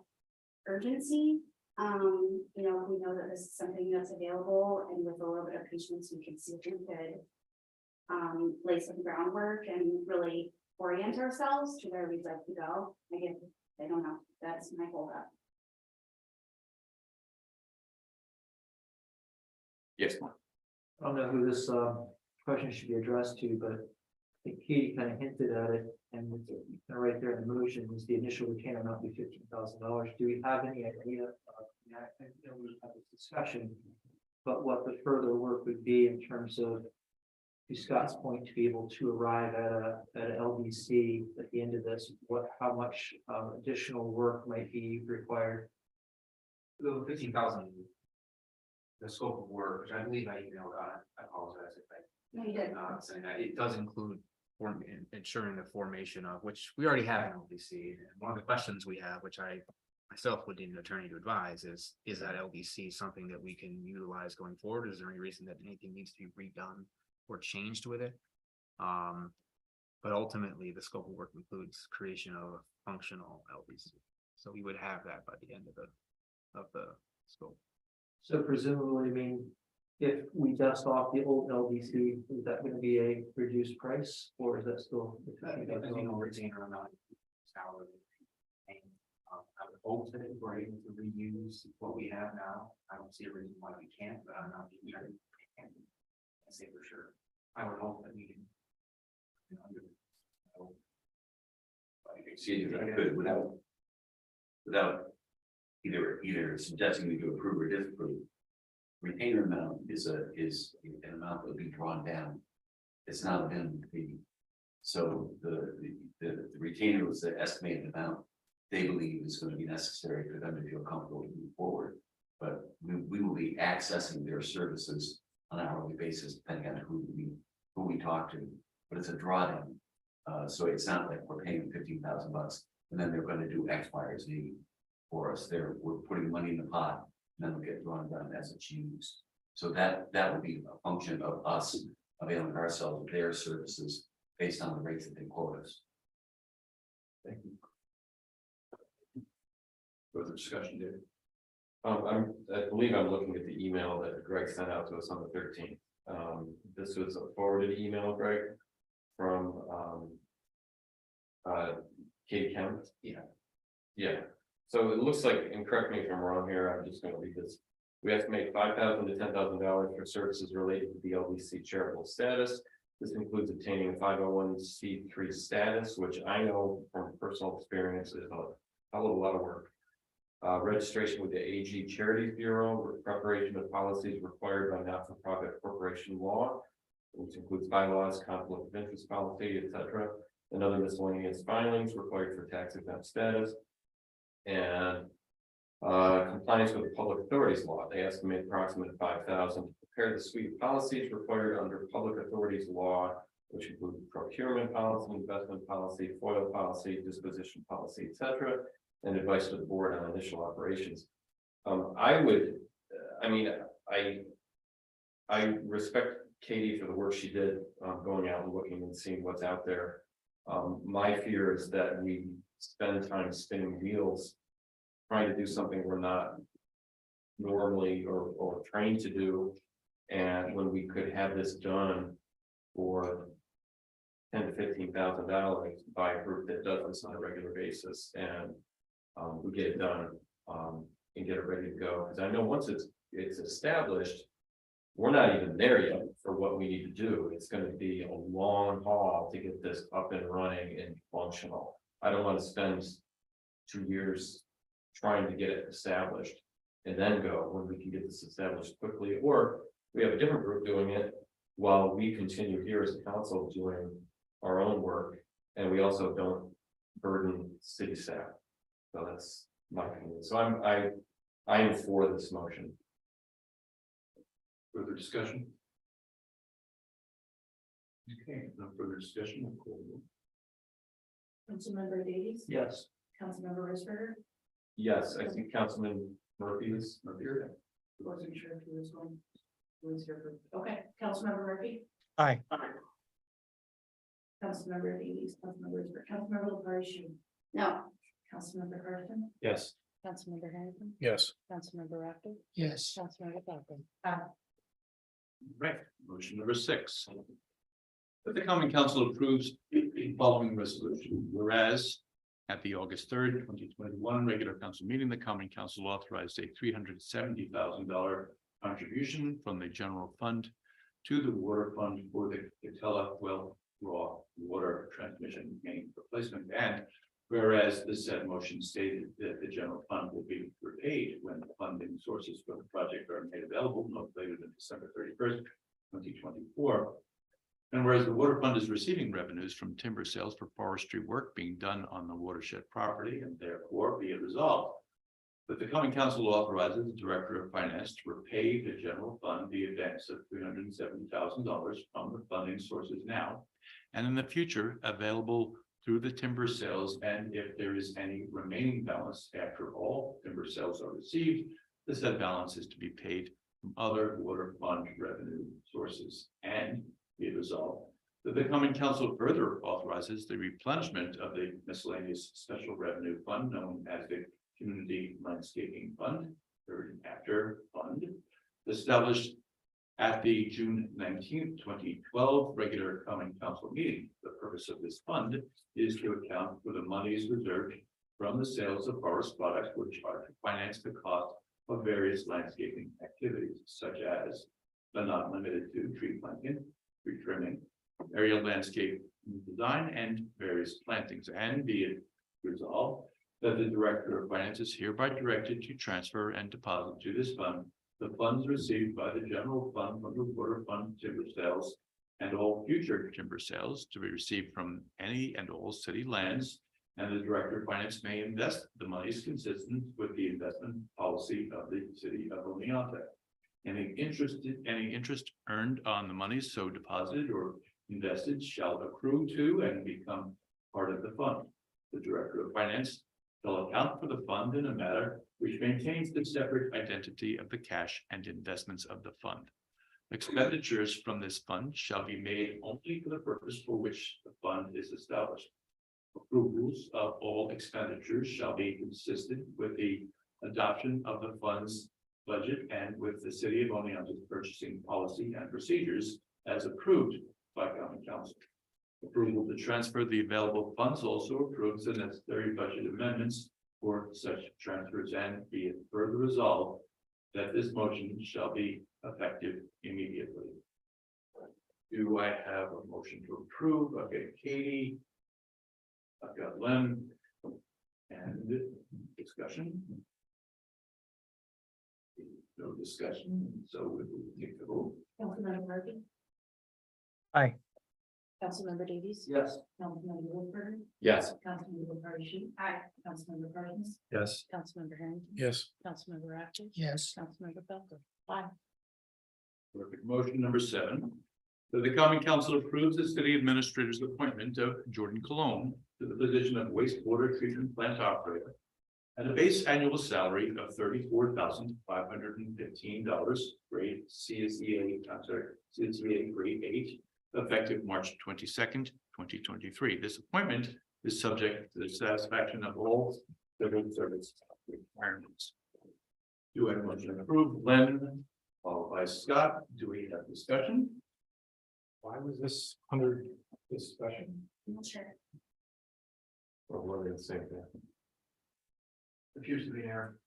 urgency. We know that this is something that's available, and with a little bit of patience, we can see if we could lay some groundwork and really orient ourselves to where we'd like to go. I don't know, that's my holdup. Yes. I don't know who this question should be addressed to, but I think Katie kind of hinted at it, and it's kind of right there in the motion is the initial retainer amount be $15,000. Do we have any idea? I know we have this discussion, but what the further work would be in terms of, to Scott's point, to be able to arrive at an LDC at the end of this, how much additional work might be required? The 15,000. The scope of work, which I believe I emailed on, I apologize if I No, you did. saying that, it does include ensuring the formation of, which we already have in LDC. And one of the questions we have, which I myself would need an attorney to advise, is that LDC something that we can utilize going forward? Is there any reason that anything needs to be redone or changed with it? But ultimately, the scope of work includes creation of a functional LDC. So we would have that by the end of the scope. So presumably, I mean, if we dust off the old LDC, is that going to be a reduced price, or is that still? Retainer amount salary. And I would hope that if we're able to reuse what we have now, I don't see a reason why we can't, but I'm not being sure. I can't say for sure. I would hope that we can. I can see if I could without either suggesting we do approve or disapprove. Retainer amount is an amount that will be drawn down. It's not a minimum fee. So the retainer was the estimated amount they believe is going to be necessary for them to feel comfortable to move forward. But we will be accessing their services on an hourly basis, depending on who we talk to. But it's a drawdown. So it's not like we're paying $15,000 and then they're going to do X, Y, or Z for us. We're putting money in the pot and then it'll get drawn down as it's used. So that will be a function of us availing ourselves of their services based on the rates that they quote us. Thank you. Further discussion, David? I believe I'm looking at the email that Greg sent out to us on the 13th. This was a forwarded email, Greg, from Katie Kemp. Yeah. So it looks like, and correct me if I'm wrong here, I'm just going to read this. We estimate $5,000 to $10,000 for services related to the LDC charitable status. This includes obtaining a 501c3 status, which I know from personal experience is a lot of work. Registration with the AG Charities Bureau, preparation of policies required by not-for-profit corporation law, which includes bylaws, conflict of interest policy, etc., and other miscellaneous filings required for tax exempt status. And compliance with the public authorities law. They estimate approximately $5,000 to prepare the suite of policies required under public authorities law, which include procurement policy, investment policy, FOIL policy, disposition policy, etc., and advice to the board on initial operations. I respect Katie for the work she did, going out and looking and seeing what's out there. My fear is that we spend time spinning wheels trying to do something we're not normally or trained to do. And when we could have this done for $10,000 to $15,000 by a group that does this on a regular basis and we get it done, and get it ready to go. Because I know once it's established, we're not even there yet for what we need to do. It's gonna be a long haul to get this up and running and functional. I don't want to spend 2 years trying to get it established and then go when we can get this established quickly, or we have a different group doing it while we continue here as a council doing our own work, and we also don't burden city staff. So that's my opinion. So I am for this motion. Further discussion? Okay, no further discussion. Councilmember Davies. Yes. Councilmember Risberger. Yes, I think Councilman Murphy is here. Wasn't sure if he was going. Who was here for, okay, Councilmember Murphy. Aye. Councilmember Davies, Councilmember Risberger, Councilmember LaFarge. No. Councilmember Carson. Yes. Councilmember Harrington, Yes. Councilmember Rafi, Yes. Councilmember Falcon. Right, motion number 6. That the common council approves the following resolution, whereas at the August 3rd, 2021 regular council meeting, the common council authorized a $370,000 contribution from the general fund to the water fund for the Catella well raw water transmission main replacement. And whereas the said motion stated that the general fund will be repaid when the funding sources for the project are made available no later than December 31st, 2024. And whereas the water fund is receiving revenues from timber sales for forestry work being done on the watershed property, and therefore be it resolved that the common council authorizes the director of finance to repay the general fund the advance of $370,000 from the funding sources now and in the future available through the timber sales, and if there is any remaining balance after all timber sales are received, the said balance is to be paid from other water fund revenue sources. And be it resolved that the common council further authorizes the replenishment of the miscellaneous special revenue fund known as the Community Landscaping Fund, or after fund, established at the June 19th, 2012 regular common council meeting. The purpose of this fund is to account for the monies reserved from the sales of forest products, which are to finance the cost of various landscaping activities, such as, but not limited to, tree planting, tree trimming, aerial landscape design, and various plantings. And be it resolved that the director of finance is hereby directed to transfer and deposit to this fund the funds received by the general fund from the water fund timber sales and all future timber sales to be received from any and all city lands. And the director of finance may invest the monies consistent with the investment policy of the city of Oneonta. Any interest earned on the monies so deposited or invested shall accrue to and become part of the fund. The director of finance shall account for the fund in a manner which maintains the separate identity of the cash and investments of the fund. Expenditures from this fund shall be made only for the purpose for which the fund is established. Approvals of all expenditures shall be consistent with the adoption of the fund's budget and with the city of Oneonta's purchasing policy and procedures as approved by common council. Approval to transfer the available funds also approves the necessary budget amendments for such transfers, and be it further resolved that this motion shall be effective immediately. Do I have a motion to approve? Okay, Katie. I've got Len. And discussion. No discussion, so we will take the vote. Councilmember Murphy. Aye. Councilmember Davies. Yes. Councilmember Wolfberg. Yes. Councilmember LaFarge. Aye. Councilmember Parsons. Yes. Councilmember Harrington, Yes. Councilmember Rafi, Yes. Councilmember Falcon. Perfect. Motion number 7. That the common council approves the city administrator's appointment of Jordan Cologne to the position of wastewater treatment plant operator at a base annual salary of $34,515, grade CSEA, CSEA grade 8, effective March 22nd, 2023. This appointment is subject to the satisfaction of all civil service requirements. Do I have a motion to approve? Len, followed by Scott. Do we have discussion? Why was this under discussion? I'm not sure. Or were they the same thing? Appears to be an error.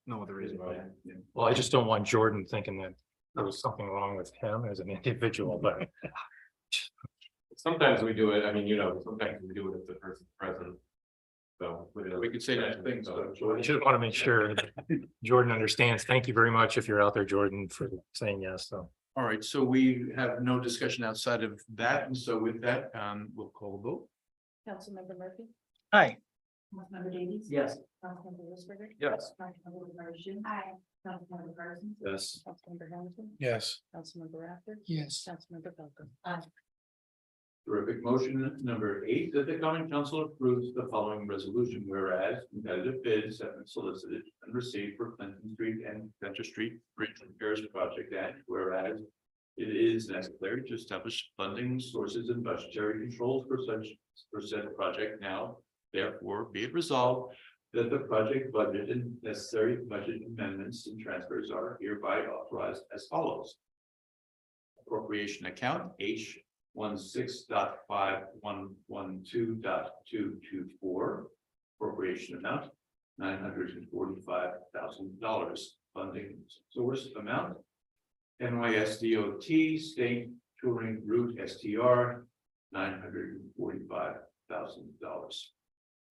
No other reason. Well, I just don't want Jordan thinking that there was something wrong with him as an individual, but Sometimes we do it, I mean, sometimes we do it if the person's present. So. We could say that things, I just want to make sure that Jordan understands. Thank you very much if you're out there, Jordan, for saying yes, so. All right, so we have no discussion outside of that, and so with that, we'll call a vote. Councilmember Murphy. Aye. Councilmember Davies. Yes. Councilmember Lucifer. Yes. Councilmember Martin. Aye. Councilmember Carson. Yes. Councilmember Hamilton. Yes. Councilmember Rath. Yes. Councilmember Falcon. Terrific. Motion number 8, that the common council approves the following resolution, whereas competitive bids have been solicited and received for Clinton Street and Center Street Bridge Repairs Project, and whereas it is necessary to establish funding sources and budgetary controls for said project now, therefore be it resolved that the project budget and necessary budget amendments and transfers are hereby authorized as follows. Appropriation account H 16.5112.224. Appropriation amount $945,000. Funding source amount NYSDOT State Touring Route STR $945,000.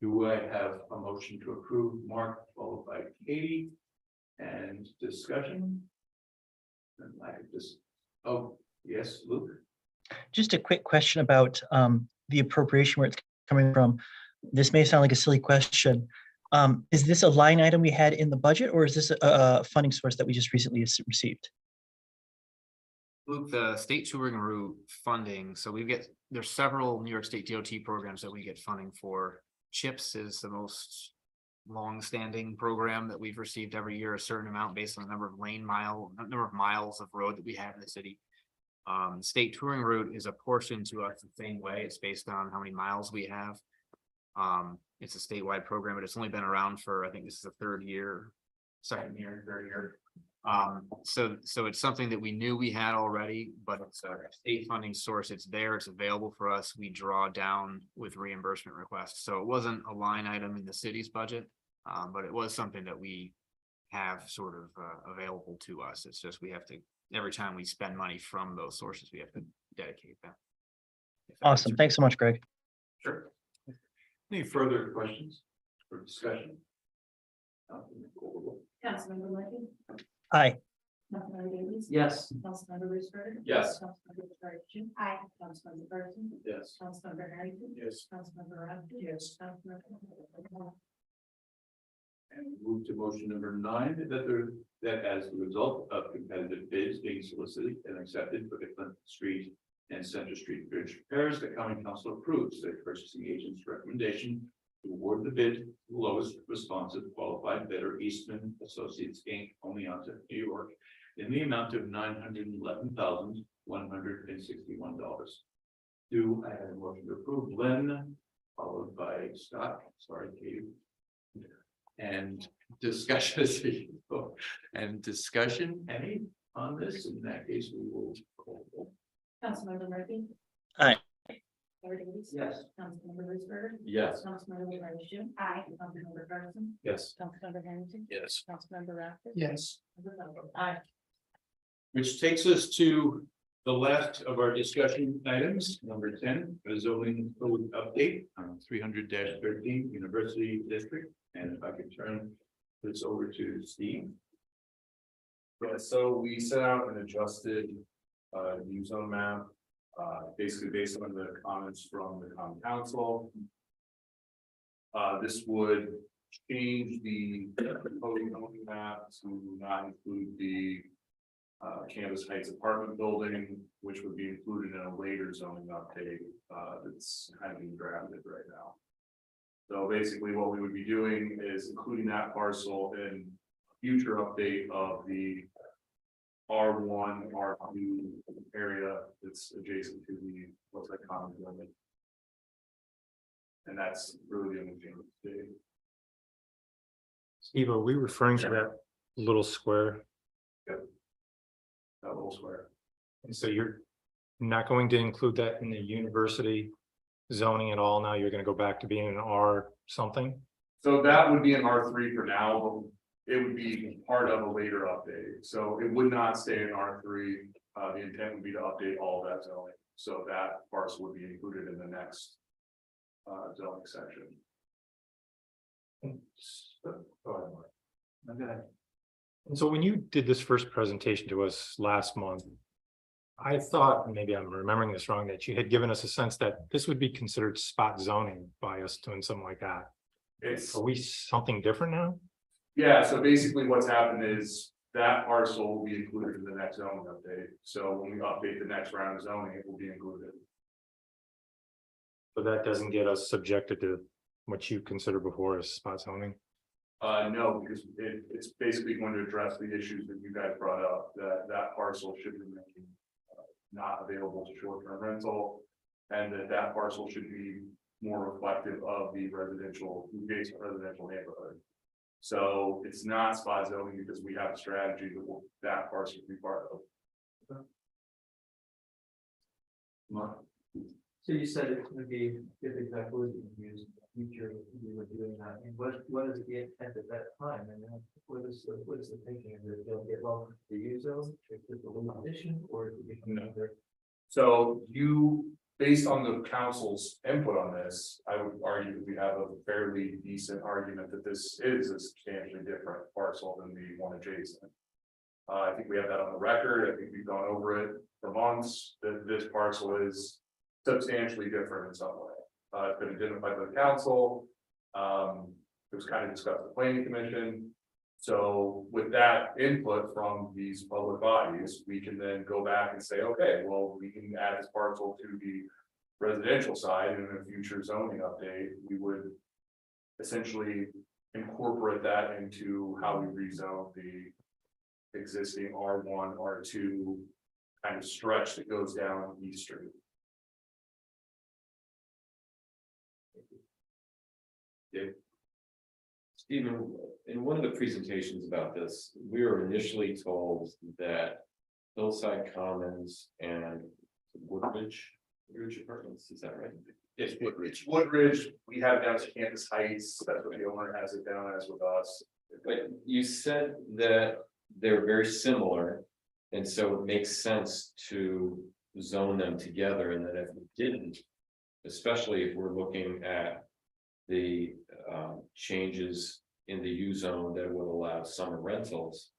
Do I have a motion to approve? Mark, followed by Katie, and discussion? And I just, oh, yes, Luke. Just a quick question about the appropriation, where it's coming from. This may sound like a silly question. Is this a line item we had in the budget, or is this a funding source that we just recently received? Luke, the state touring route funding, so there's several New York State DOT programs that we get funding for. CHIPS is the most long-standing program that we've received every year, a certain amount based on the number of miles of road that we have in the city. State touring route is a portion to us the same way. It's based on how many miles we have. It's a statewide program, but it's only been around for, I think this is the third year. So it's something that we knew we had already, but it's a state funding source. It's there, it's available for us. We draw down with reimbursement requests. So it wasn't a line item in the city's budget, but it was something that we have sort of available to us. It's just we have to, every time we spend money from those sources, we have to dedicate them. Awesome. Thanks so much, Greg. Sure. Any further questions or discussion? Councilmember Murphy. Aye. Councilmember Davies. Yes. Councilmember Lucifer. Yes. Councilmember Martin. Aye. Councilmember Carson. Yes. Councilmember Harrington. Yes. Councilmember Rath. Yes. Councilmember. And move to motion number 9, that as a result of competitive bids being solicited and accepted for the Clinton Street and Center Street Bridge repairs, the common council approves the purchasing agent's recommendation to award the bid to the lowest responsive qualified bidder, Eastman Associates Inc., Oneonta, New York, in the amount of $911,161. Do I have a motion to approve? Lynn, followed by Scott. Sorry, Katie. And discussion, any on this? In that case, we will call. Councilmember Murphy. Aye. Councilmember Davies. Yes. Councilmember Lucifer. Yes. Councilmember Martin. Aye. Councilmember Carson. Yes. Councilmember Harrington. Yes. Councilmember Rath. Yes. Aye. Which takes us to the last of our discussion items, number 10, a zoning code update on 300-13 University District. And if I could turn this over to Steve. Yeah, so we set out an adjusted new zone map, basically based on the comments from the common council. This would change the proposed zoning map to not include the Canvas Heights apartment building, which would be included in a later zoning update that's kind of being drafted right now. So basically what we would be doing is including that parcel in a future update of the R1, R2 area that's adjacent to the looks like common building. And that's really the only thing. Steve, are we referring to that little square? That little square. And so you're not going to include that in the university zoning at all? Now you're gonna go back to being an R something? So that would be an R3 for now, but it would be part of a later update, so it would not stay in R3. The intent would be to update all that zoning, so that parcel would be included in the next. Zoning section. Okay. And so when you did this first presentation to us last month, I thought, and maybe I'm remembering this wrong, that you had given us a sense that this would be considered spot zoning by us doing something like that. It's, Are we something different now? yeah, so basically what's happened is that parcel will be included in the next zoning update, so when we update the next round of zoning, it will be included. But that doesn't get us subjected to what you consider before as spot zoning. No, because it's basically going to address the issues that you guys brought up, that parcel should remain not available to short-term rental. And that parcel should be more reflective of the residential, adjacent residential neighborhood. So it's not spot zoning because we have a strategy that parcel will be part of. So you said it's gonna be, if exactly what you use in the future, we were doing that, and what is the intent at that time, and then what is the thinking, is it they'll get well the use zone, if it's a little addition, or is it become another? So you, based on the council's input on this, I would argue that we have a fairly decent argument that this is a substantially different parcel than the one adjacent. I think we have that on the record. I think we've gone over it for months, that this parcel is substantially different in some way. It's been identified by the council. It was kind of discussed with the planning commission. So with that input from these public bodies, we can then go back and say, okay, well, we can add this parcel to the residential side, and in a future zoning update, we would essentially incorporate that into how we rezone the existing R1, R2 kind of stretch that goes down East Street. Stephen, in one of the presentations about this, we were initially told that Hillside Commons and Woodridge Apartments, is that right? Yes, Woodridge, we have down as Campus Heights, that's what the owner has it down as with us. But you said that they're very similar, and so it makes sense to zone them together, and that if we didn't, especially if we're looking at the changes in the U zone that would allow summer rentals.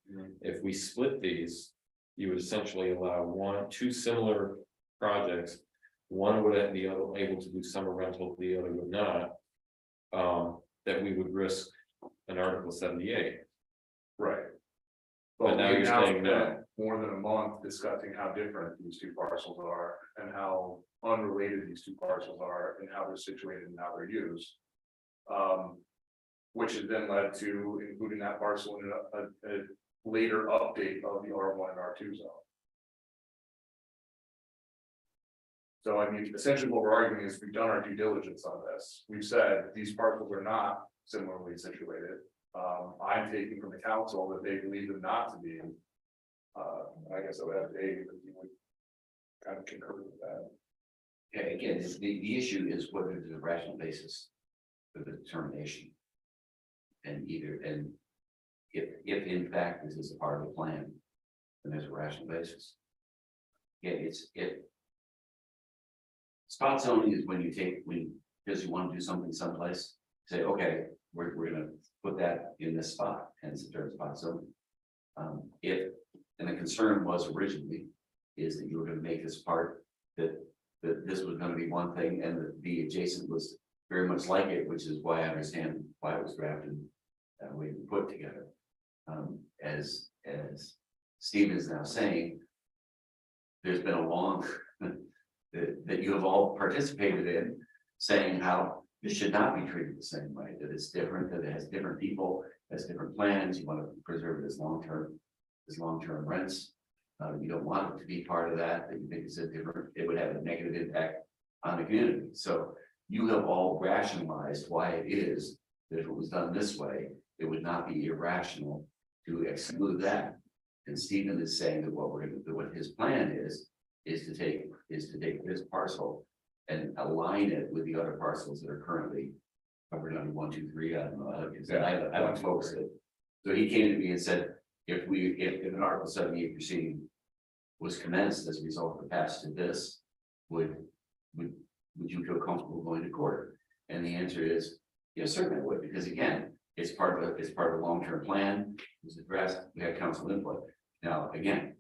If we split these, you would essentially allow two similar projects. One would be able to do summer rental, the other would not. That we would risk an Article 78. Right. But now you're saying spent that more than a month discussing how different these two parcels are and how unrelated these two parcels are and how they're situated and how they're used. Which has then led to including that parcel in a later update of the R1 and R2 zone. So I mean, essentially what we're arguing is we've done our due diligence on this. We've said these parcels are not similarly situated. I'm taking from the council that they believe them not to be. I guess I would have Dave, but you would kind of concur with that. Yeah, again, the issue is whether there's a rational basis for the determination. And if in fact this is a part of the plan, then there's a rational basis. Yeah, spot zoning is when you because you want to do something someplace, say, okay, we're gonna put that in this spot, and it's a term spot zoning. And the concern was originally is that you were gonna make this part that this was gonna be one thing and the adjacent was very much like it, which is why I understand why it was drafted that way we put together. As Steve is now saying, there's been a long that you have all participated in saying how this should not be treated the same way, that it's different, that it has different people, has different plans, you want to preserve it as long-term rents. You don't want it to be part of that you think it's it would have a negative impact on the community. So you have all rationalized why it is that if it was done this way, it would not be irrational to exclude that. And Stephen is saying that what his plan is is to take this parcel and align it with the other parcels that are currently covered under 1, 2, 3. I don't know, because I would focus it. So he came to me and said, if an Article 78 proceeding was commenced as a result of the passage of this, would you feel comfortable going to court? And the answer is, yes, certainly I would, because again, it's part of a long-term plan. It was addressed, we had council input. Now, again,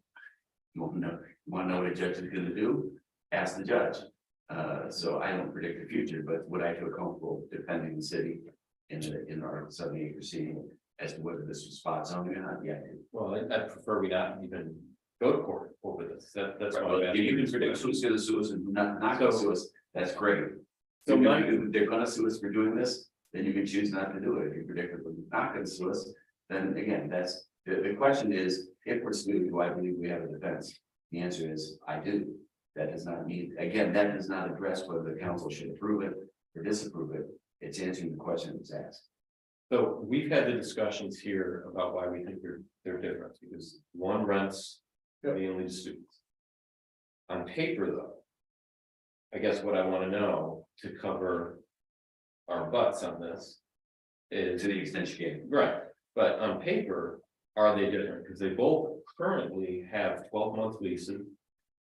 you want to know what a judge is going to do? Ask the judge. So I don't predict the future, but would I feel comfortable defending the city in the Article 78 proceeding as to whether this was spot zoning or not? Yeah. Well, I prefer we not even go to court over this. That's Right, why. well, I'm if you can asking predict who's gonna sue us and not gonna sue us, that's great. So they're gonna sue us for doing this, then you can choose not to do it. If you predict that they're not gonna sue us, then again, that's, the question is, if we're sued, do I believe we have a defense? The answer is, I do. That does not mean, again, that does not address whether the council should approve it or disapprove it. It's answering the question that's asked. So we've had the discussions here about why we think they're different, because one rents mainly to students. On paper, though, I guess what I want to know to cover our butts on this is, To the extent you can. right, but on paper, are they different? Because they both currently have 12-month leases.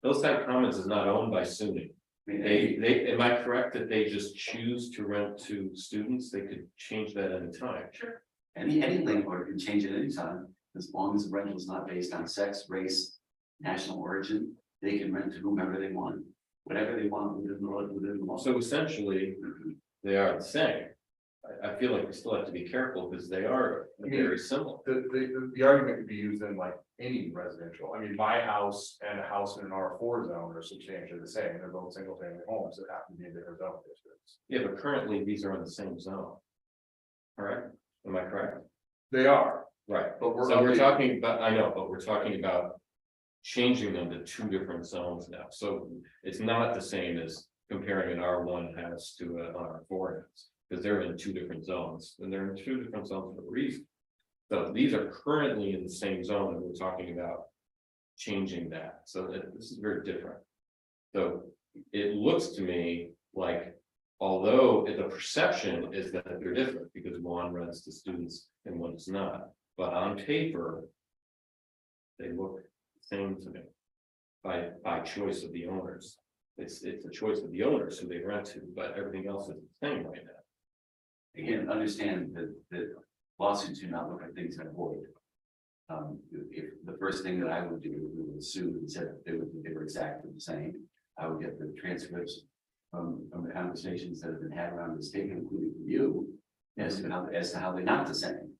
Hillside Commons is not owned by SUNY. Am I correct that they just choose to rent to students? They could change that anytime. Sure. Any landlord can change it anytime, as long as the rental is not based on sex, race, national origin, they can rent to whomever they want, whatever they want within the law. So essentially, they are the same. I feel like we still have to be careful because they are very similar. The argument could be used in like any residential. I mean, my house and a house in an R4 zone are substantially the same. They're both single family homes that happen to be in different zone districts. Yeah, but currently these are in the same zone. Correct? Am I correct? They are, Right, but so we're talking about, I know, but we're talking about changing them to 2 different zones now. So it's not the same as comparing an R1 house to an R4 house. Because they're in 2 different zones, and they're in 2 different zones for a reason. So these are currently in the same zone, and we're talking about changing that, so that this is very different. So it looks to me like, although the perception is that they're different, because one rents to students and one is not, but on paper, they look the same to me by choice of the owners. It's a choice of the owners who they rent to, but everything else is the same right now. Again, understand that lawsuits do not look like things that avoid. If the first thing that I would do, we would sue and said they were exactly the same. I would get the transcripts from the conversations that have been had around the state, including from you, as to how they're not the same.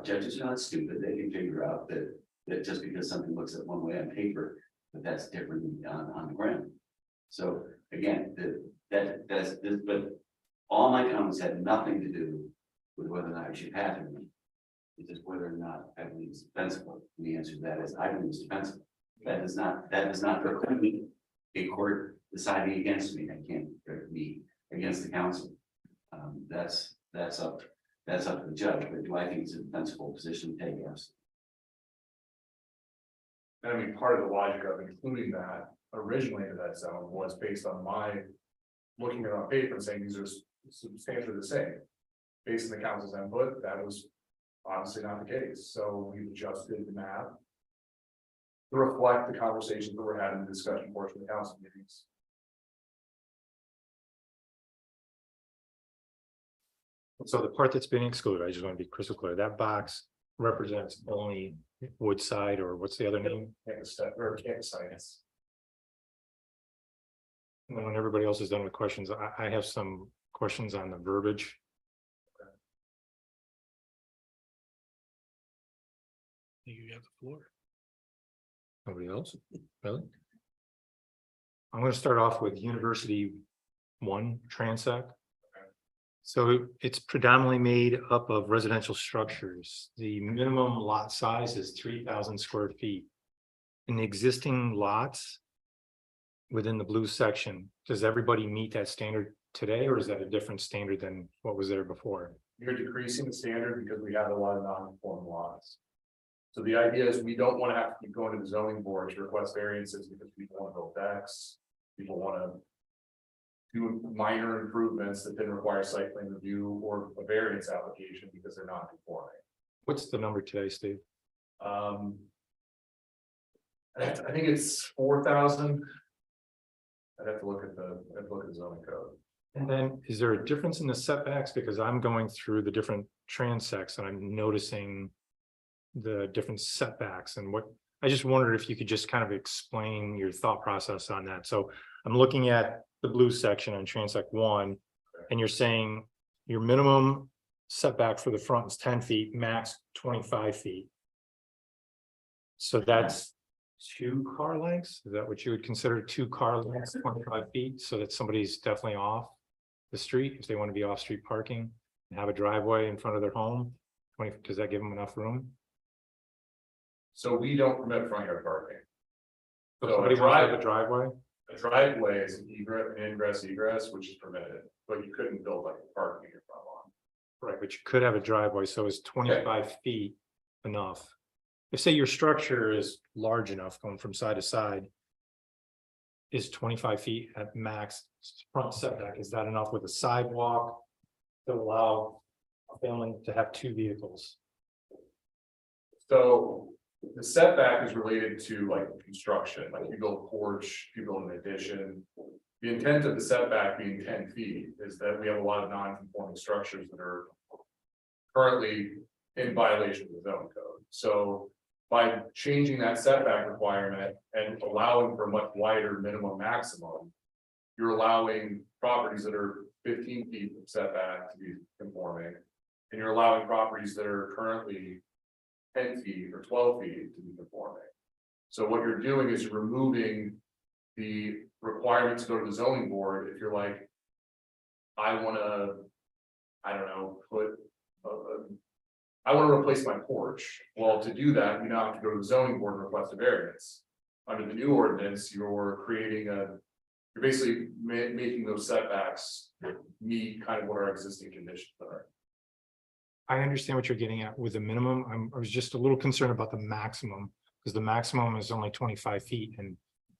Judges are not stupid. They can figure out that just because something looks at one way on paper, that's different on the ground. So again, but all my comments had nothing to do with whether or not I should patent them. It's just whether or not I believe it's defensible. And the answer to that is I believe it's defensible. That does not preclude me a court deciding against me. I can't be against the council. That's up to the judge. But do I think it's a defensible position to take? Yes. and I mean, part of the logic of including that originally into that zone was based on my looking at it on paper and saying these are substantially the same. Based on the council's input, that was obviously not the case, so we adjusted the map to reflect the conversations that we're having in the discussion portion of the council meetings. So the part that's being excluded, I just want to be crystal clear, that box represents only Woodside, or what's the other name? Campus science. And when everybody else is done with questions, I have some questions on the verbiage. You have the floor. Nobody else? Really? I'm gonna start off with University 1 Transect. So it's predominantly made up of residential structures. The minimum lot size is 3,000 square feet. In the existing lots within the blue section, does everybody meet that standard today, or is that a different standard than what was there before? You're decreasing the standard because we have a lot of non-conforming lots. So the idea is we don't want to have to keep going to the zoning board to request variances because people want to build decks. People want to do minor improvements that then require site plan review or a variance application because they're not conforming. What's the number today, Steve? I think it's 4,000. I'd have to look at the zoning code. And then is there a difference in the setbacks? Because I'm going through the different transects and I'm noticing the different setbacks and what, I just wondered if you could just kind of explain your thought process on that. So I'm looking at the blue section on transect 1, and you're saying your minimum setback for the front is 10 feet, max 25 feet. So that's 2 car lengths? Is that what you would consider 2 car lengths, 25 feet? So that somebody's definitely off the street if they want to be off-street parking and have a driveway in front of their home? Does that give them enough room? So we don't permit front yard parking. So So somebody a wants to have a driveway? driveway is an egress, which is permitted, but you couldn't build like a parking in your front lawn. Right, but you could have a driveway, so is 25 feet enough? If say your structure is large enough going from side to side. Is 25 feet at max front setback, is that enough with a sidewalk? To allow a family to have 2 vehicles? So the setback is related to like construction, like you build a porch, you build an addition. The intent of the setback being 10 feet is that we have a lot of non-conforming structures that are currently in violation of the zoning code. So by changing that setback requirement and allowing for a much wider minimum maximum, you're allowing properties that are 15 feet of setback to be conforming, and you're allowing properties that are currently 10 feet or 12 feet to be conforming. So what you're doing is you're removing the requirement to go to the zoning board if you're like, I want to, I don't know, I want to replace my porch. Well, to do that, you now have to go to the zoning board and request a variance. Under the new ordinance, you're creating you're basically making those setbacks meet kind of what our existing conditions are. I understand what you're getting at with the minimum. I was just a little concerned about the maximum, because the maximum is only 25 feet and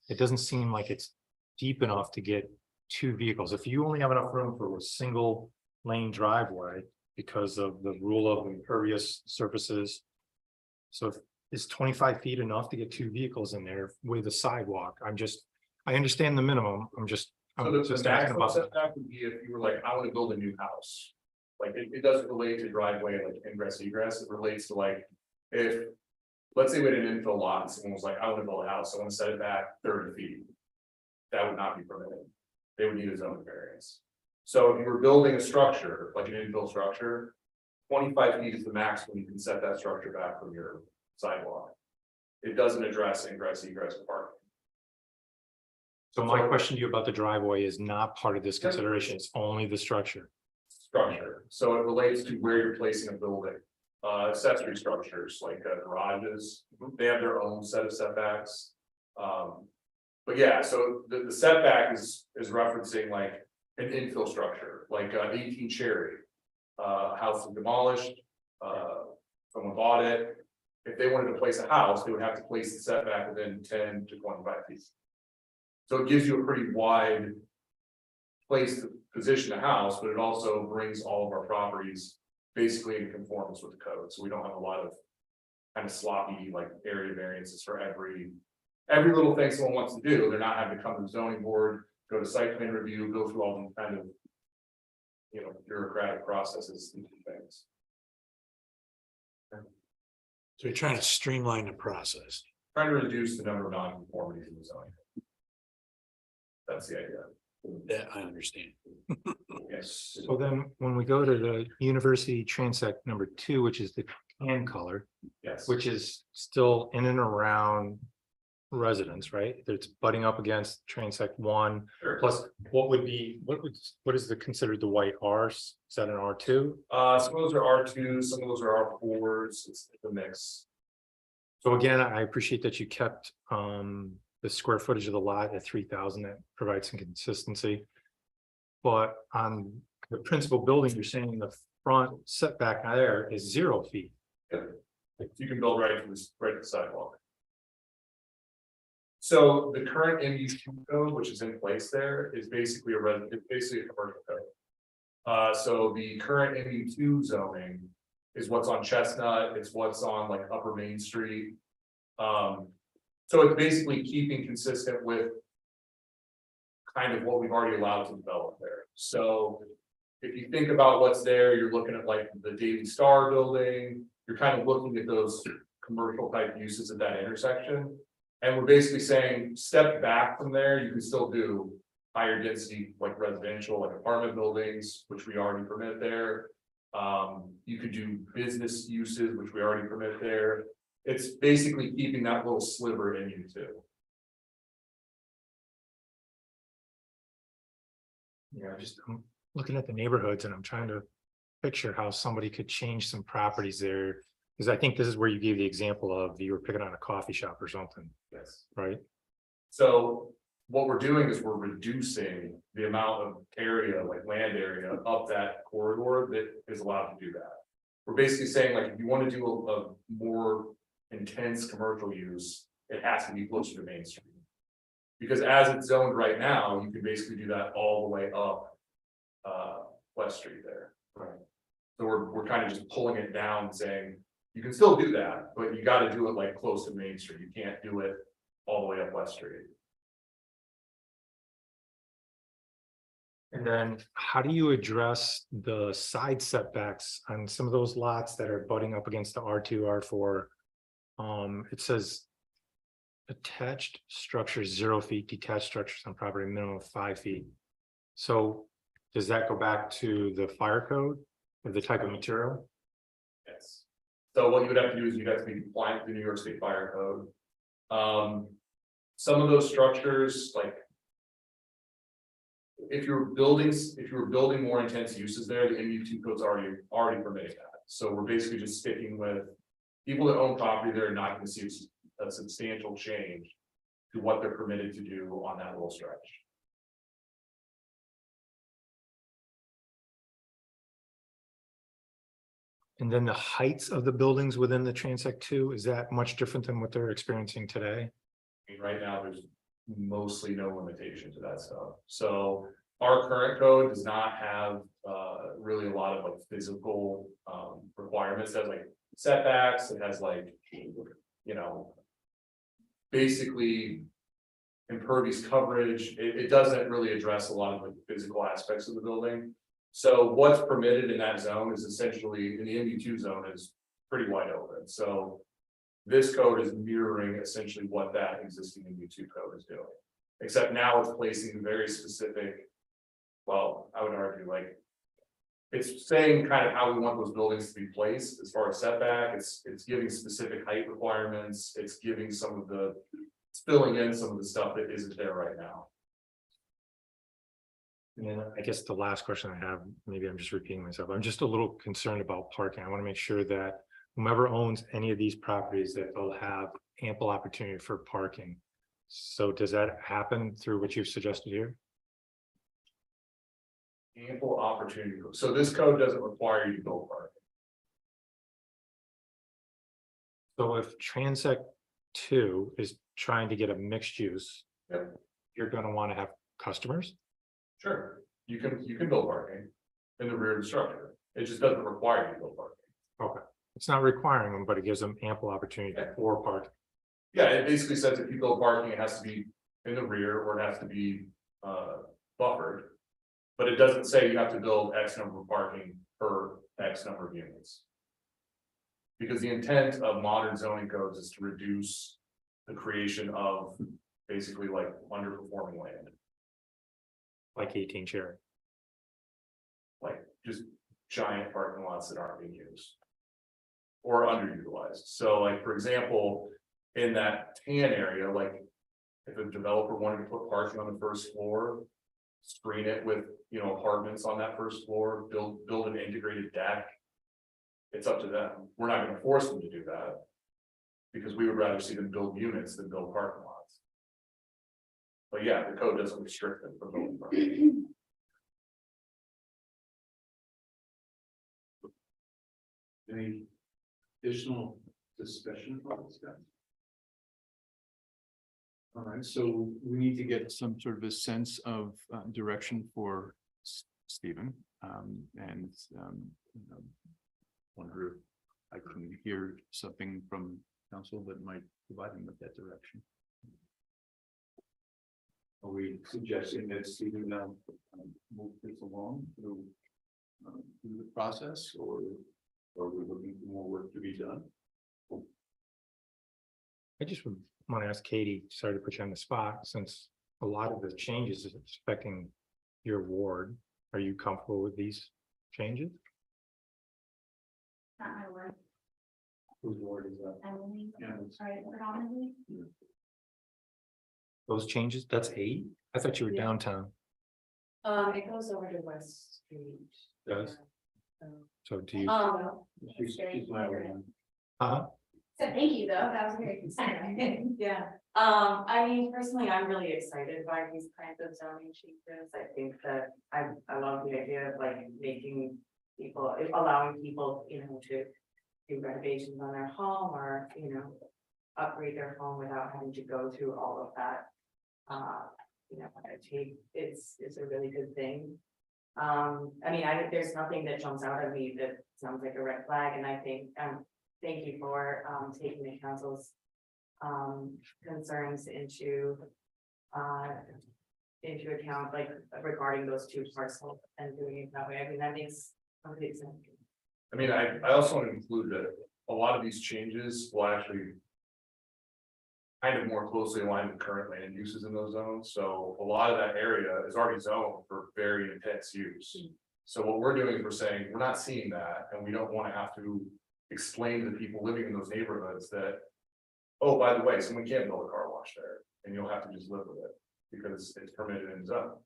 it doesn't seem like it's deep enough to get 2 vehicles. If you only have enough room for a single lane driveway because of the rule of impervious surfaces. So is 25 feet enough to get 2 vehicles in there with a sidewalk? I understand the minimum. I'm just So the asking maximum about. setback would be if you were like, I want to build a new house. Like it doesn't relate to driveway, like ingress egress, it relates to like, if, let's say we had an infill lot and someone was like, I want to build a house, I want to set it back 30 feet. That would not be permitted. They would need a zoning variance. So if you were building a structure, like an infill structure, 25 feet is the maximum you can set that structure back from your sidewalk. It doesn't address ingress egress parking. So my question to you about the driveway is not part of this consideration. It's only the structure. Structure, so it relates to where you're placing a building. Accessory structures like garages, they have their own set of setbacks. But yeah, so the setback is referencing like an infill structure, like 18 Cherry. House was demolished, someone bought it. If they wanted to place a house, they would have to place the setback within 10 to 25 feet. So it gives you a pretty wide place to position a house, but it also brings all of our properties basically in conformance with the code. So we don't have a lot of kind of sloppy like area variances for every little thing someone wants to do. They're not having to come to the zoning board, go to site plan review, go through all the kind of, you know, bureaucratic processes and things. So you're trying to streamline the process. Trying to reduce the number of non-conformities in the zoning. That's the idea. That I understand. Yes. So then when we go to the university transect number 2, which is the tan color, Yes. which is still in and around residents, right? It's butting up against transect 1. Sure. Plus, what is considered the white R's? Is that an R2? Some of those are R2s, some of those are R4s, it's a mix. So again, I appreciate that you kept the square footage of the lot at 3,000. That provides some consistency. But on the principal building, you're saying the front setback there is 0 feet. Yep. You can build right to this, right to the sidewalk. So the current MU2 code, which is in place there, is basically it's basically a commercial code. So the current MU2 zoning is what's on Chestnut, it's what's on like Upper Main Street. So it's basically keeping consistent with kind of what we've already allowed to develop there. So if you think about what's there, you're looking at like the Daily Star building, you're kind of looking at those commercial type uses at that intersection. And we're basically saying, step back from there, you can still do higher density, like residential, like apartment buildings, which we already permit there. You could do business uses, which we already permit there. It's basically keeping that little sliver in you too. Yeah, I'm looking at the neighborhoods and I'm trying to picture how somebody could change some properties there. Because I think this is where you gave the example of you were picking on a coffee shop or something, Yes. right? So what we're doing is we're reducing the amount of area, like land area up that corridor that is allowed to do that. We're basically saying like, if you want to do a more intense commercial use, it has to be closer to Main Street. Because as it's zoned right now, you can basically do that all the way up West Street there. Right. So we're kind of just pulling it down, saying, you can still do that, but you got to do it like close to Main Street. You can't do it all the way up West Street. And then how do you address the side setbacks on some of those lots that are butting up against the R2, R4? It says attached structures 0 feet, detached structures on property minimum of 5 feet. So does that go back to the fire code or the type of material? Yes. So what you would have to do is you'd have to be compliant with the New York State Fire Code. Some of those structures, like if you were building more intense uses there, the MU2 code's already permitting that. So we're basically just sticking with people that own property, they're not going to see a substantial change to what they're permitted to do on that little stretch. And then the heights of the buildings within the Transect 2, is that much different than what they're experiencing today? I mean, right now, there's mostly no limitation to that stuff. So our current code does not have really a lot of like physical requirements. It has like setbacks, it has like, you know, basically impervious coverage. It doesn't really address a lot of the physical aspects of the building. So what's permitted in that zone is essentially in the MU2 zone is pretty wide open. So this code is mirroring essentially what that existing MU2 code is doing, except now it's placing very specific. Well, I would argue like it's saying kind of how we want those buildings to be placed as far as setback. It's giving specific height requirements. It's giving it's filling in some of the stuff that isn't there right now. And then I guess the last question I have, maybe I'm just repeating myself. I'm just a little concerned about parking. I want to make sure that whomever owns any of these properties, that they'll have ample opportunity for parking. So does that happen through what you've suggested here? Ample opportunity. So this code doesn't require you to build parking. So if Transect 2 is trying to get a mixed use, Yep. you're going to want to have customers? Sure, you can build parking in the rear of the structure. It just doesn't require you to build parking. Okay, it's not requiring them, but it gives them ample opportunity for parking. Yeah, it basically says if you build parking, it has to be in the rear or it has to be buffered. But it doesn't say you have to build X number of parking per X number of units. Because the intent of modern zoning codes is to reduce the creation of basically like underperforming land. Like 18 Cherry. Like just giant parking lots that aren't being used. Or underutilized. So like, for example, in that tan area, like if a developer wanted to put parking on the first floor, screen it with, you know, apartments on that first floor, build an integrated deck. It's up to them. We're not going to force them to do that. Because we would rather see them build units than build parking lots. But yeah, the code doesn't restrict them from building parking. Any additional discussion about this guy? All right, so we need to get some sort of a sense of direction for Stephen. Wonder if I can hear something from council that might provide him with that direction. Are we suggesting that Stephen move this along through the process, or are we looking for more work to be done? I just would want to ask Katie, sorry to put you on the spot, since a lot of the changes is affecting your ward. Are you comfortable with these changes? Not my word, Whose ward is that? Emily, Yeah, it's- sorry, predominantly. Those changes, that's 8? I thought you were Yeah. downtown. It goes over to West Street. Does? So do you, She's my one. So thank you, though, that was very considerate. Yeah, I mean, personally, I'm really excited by these kinds of zoning changes. I think that I love the idea of like making people, allowing people, you know, to do renovations on their home or, you know, upgrade their home without having to go through all of that. You know, it's a really good thing. I mean, there's nothing that jumps out at me that sounds like a red flag, and I think, thank you for, taking the council's, concerns into account, like regarding those 2 parcels and doing it that way. I mean, that makes complete sense. I mean, I also want to include that a lot of these changes will actually kind of more closely aligned with current land uses in those zones, so a lot of that area is already zoned for very intense use. So what we're doing is we're saying, we're not seeing that, and we don't want to have to explain to the people living in those neighborhoods that, oh, by the way, someone can't build a car wash there, and you'll have to just live with it, because it's permitted in zone.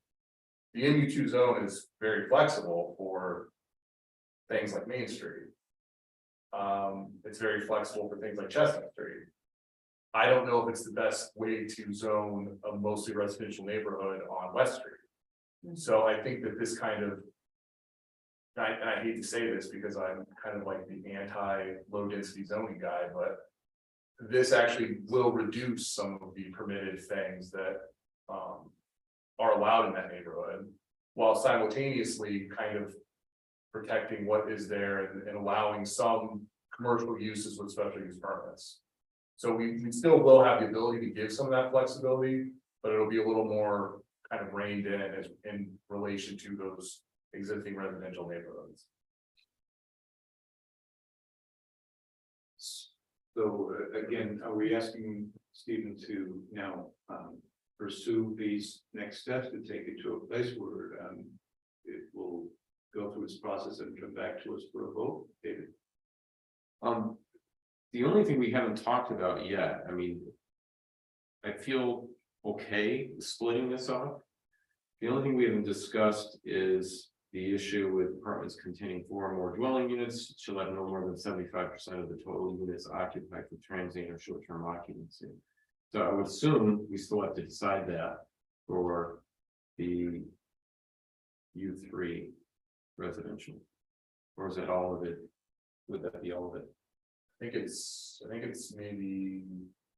The MU2 zone is very flexible for things like Main Street. It's very flexible for things like Chestnut Street. I don't know if it's the best way to zone a mostly residential neighborhood on West Street. So I think that this kind of, and I hate to say this because I'm kind of like the anti-low density zoning guy, but this actually will reduce some of the permitted things that are allowed in that neighborhood, while simultaneously kind of protecting what is there and allowing some commercial uses with special use permits. So we still will have the ability to give some of that flexibility, but it'll be a little more kind of reined in as in relation to those existing residential neighborhoods. So again, are we asking Stephen to now pursue these next steps to take it to a place where it will go through its process and come back to us for a vote, David? The only thing we haven't talked about yet, I mean, I feel okay splitting this off. The only thing we haven't discussed is the issue with apartments containing 4 or more dwelling units shall have no more than 75% of the total units occupied for transient or short-term occupancy. So I would assume we still have to decide that for the U3 residential. Or is that all of it? Would that be all of it? I think it's maybe,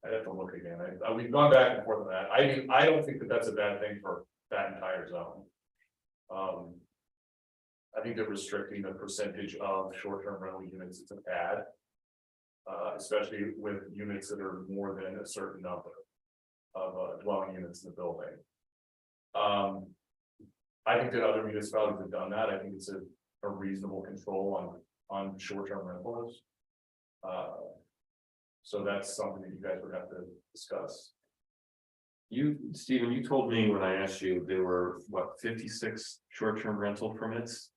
I'd have to look again. We've gone back and forth on that. I don't think that that's a bad thing for that entire zone. I think that restricting the percentage of short-term rental units is a bad. Especially with units that are more than a certain number of dwelling units in the building. I think that other municipalities have done that. I think it's a reasonable control on short-term rentals. So that's something that you guys would have to discuss. Stephen, you told me when I asked you, there were what, 56 short-term rental permits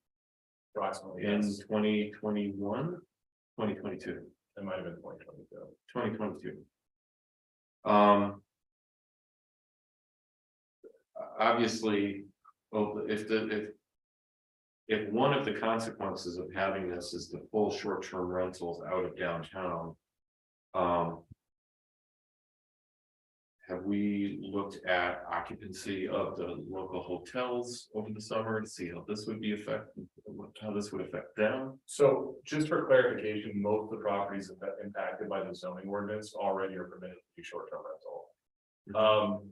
Approximately, in yes. 2021, 2022, It might have been 2022. 2022. Obviously, well, if one of the consequences of having this is to pull short-term rentals out of downtown, have we looked at occupancy of the local hotels over the summer to see how this would be how this would affect them? So just for clarification, most of the properties impacted by the zoning ordinance already are permitted to do short-term rental.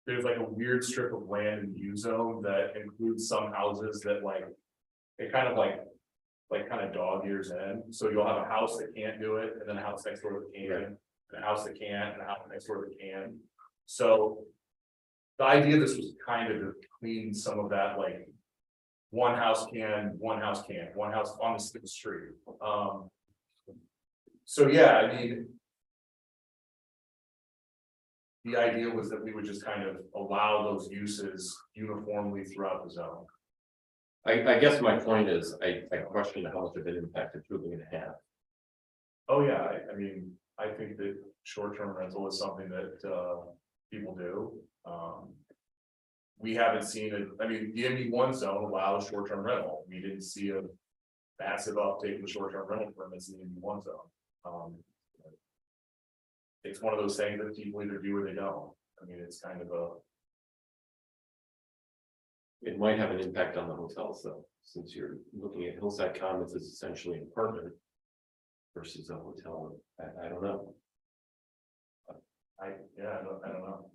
There's like a weird strip of land in U zone that includes some houses that like, it kind of like kind of dog ears in. So you'll have a house that can't do it, and then a house next door that can, and a house that can't, and a house next door that can. So the idea of this was kind of to clean some of that, like one house can, one house can't, one house on the street. So yeah, I mean, the idea was that we would just kind of allow those uses uniformly throughout the zone. I guess my point is, I question how much of an impact it's really gonna have. Oh, yeah, I mean, I think that short-term rental is something that people do. We haven't seen it, I mean, the MD1 zone allows short-term rental. We didn't see a massive uptake in short-term rental permits in the MD1 zone. It's one of those things that people either do or they don't. I mean, it's kind of a. It might have an impact on the hotels though, since you're looking at Hillside Commons as essentially an apartment versus a hotel. I don't know. I don't know.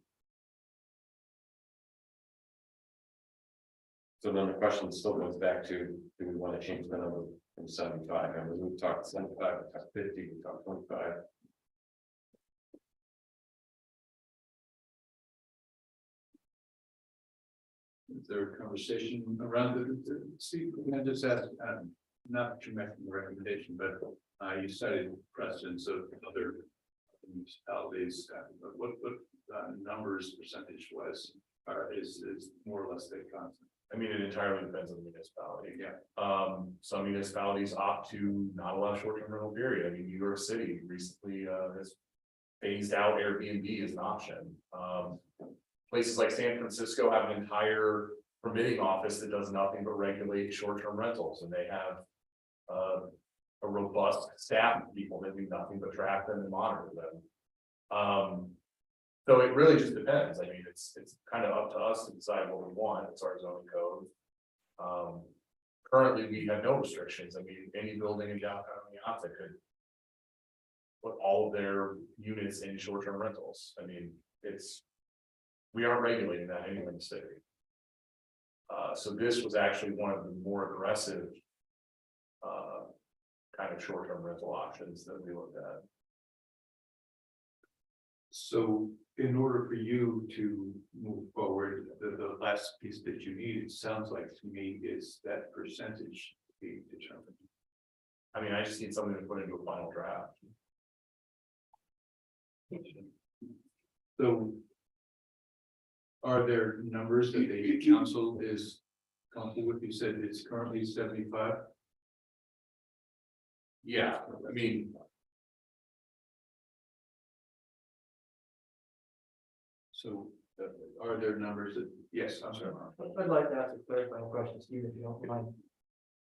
So then the question still goes back to, do we want to change the number from 75? I mean, we've talked 75, we talked 50, we talked 25. Is there a conversation around the, Steve, I just asked, not that you're making the recommendation, but you cited precedents of other municipalities, what numbers percentage wise is more or less they constant? I mean, it entirely depends on the municipality. Some municipalities opt to not allow short-term rental period. I mean, New York City recently has phased out Airbnb as an option. Places like San Francisco have an entire permitting office that does nothing but regulate short-term rentals, and they have a robust staff of people that do nothing but track them and monitor them. So it really just depends. I mean, it's kind of up to us to decide what we want. It's our zoning code. Currently, we have no restrictions. I mean, any building in downtown Oneonta could put all of their units in short-term rentals. I mean, we aren't regulating that anywhere in the city. So this was actually one of the more aggressive kind of short-term rental options that we looked at. So in order for you to move forward, the last piece that you need, it sounds like to me, is that percentage being determined. I mean, I just need something to put into a final draft. So are there numbers that the council is comfortable with? You said it's currently 75. Yeah, I mean, So are there numbers that, yes, I'm sorry. I'd like to ask a clarifying question, Steve, if you don't mind.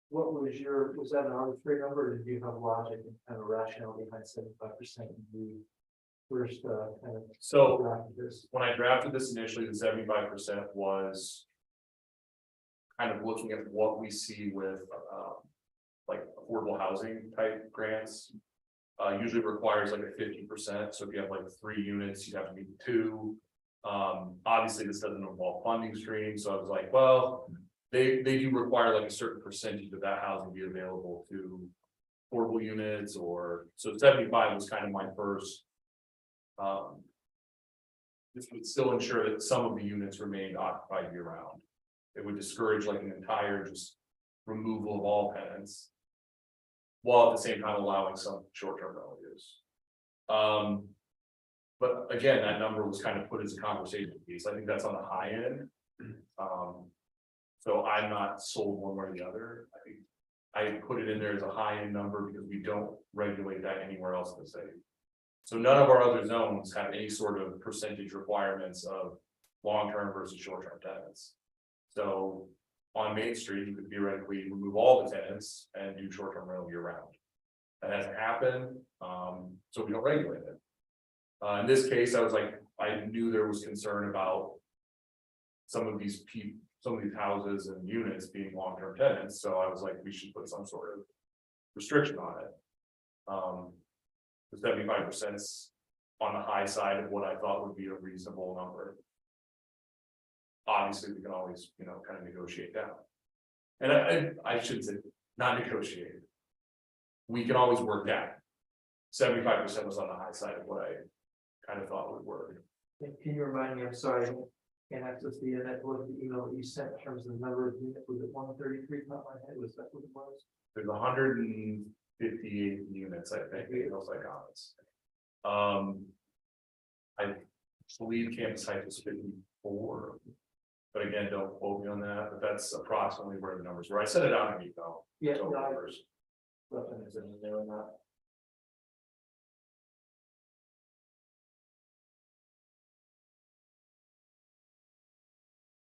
What was was that an arbitrary number, or did you have logic and kind of rationale behind 75% in the first kind of? so draft of this? when I drafted this initially, the 75% was kind of looking at what we see with like affordable housing type grants. Usually requires like a 50%. So if you have like 3 units, you have to meet 2. Obviously this doesn't involve funding streams. So I was like, well, they do require like a certain percentage of that housing be available to affordable units, or so 75 was kind of my first. This would still ensure that some of the units remained occupied year round. It would discourage like an entire just removal of all tenants, while at the same time allowing some short-term rental use. But again, that number was kind of put as a conversation piece. I think that's on the high end. So I'm not sold one way or the other. I think I put it in there as a high end number because we don't regulate that anywhere else in the city. So none of our other zones have any sort of percentage requirements of long-term versus short-term tenants. So on Main Street, you could theoretically remove all the tenants and do short-term rental year round. That hasn't happened, so we don't regulate it. In this case, I was like, I knew there was concern about. Some of these houses and units being long-term tenants, so I was like, we should put some sort of restriction on it. The 75% is on the high side of what I thought would be a reasonable number. Obviously, we can always, kind of negotiate down. And I should say, not negotiate. We can always work down. 75% was on the high side of what I kind of thought would work. Can you remind me, I'm sorry, can't access the internet, what the email that you sent in terms of the number of units, was it 133, top of my head, was that what it was? There's 158 units, I think, in those comments. I believe Campus Heights was 54. But again, don't quote me on that, but that's approximately where the numbers were. I set it out in email. Yeah, total no, numbers. nothing is in there or not.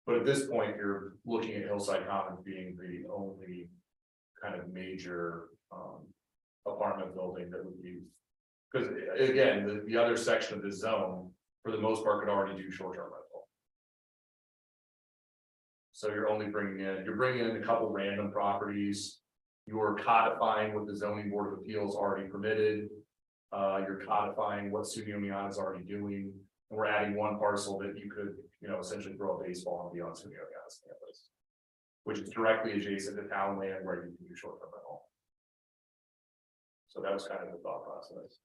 But at this point, you're looking at Hillside Commons being the only kind of major apartment building that would be. Because again, the other section of the zone, for the most part, could already do short-term rental. So you're bringing in a couple random properties. You're codifying what the zoning board of appeals already permitted. You're codifying what SUNY Oneonta is already doing. And we're adding one parcel that you could, essentially throw a baseball and be on SUNY Oneonta's campus. Which is directly adjacent to town land where you can do short-term rental. So that was kind of the thought process.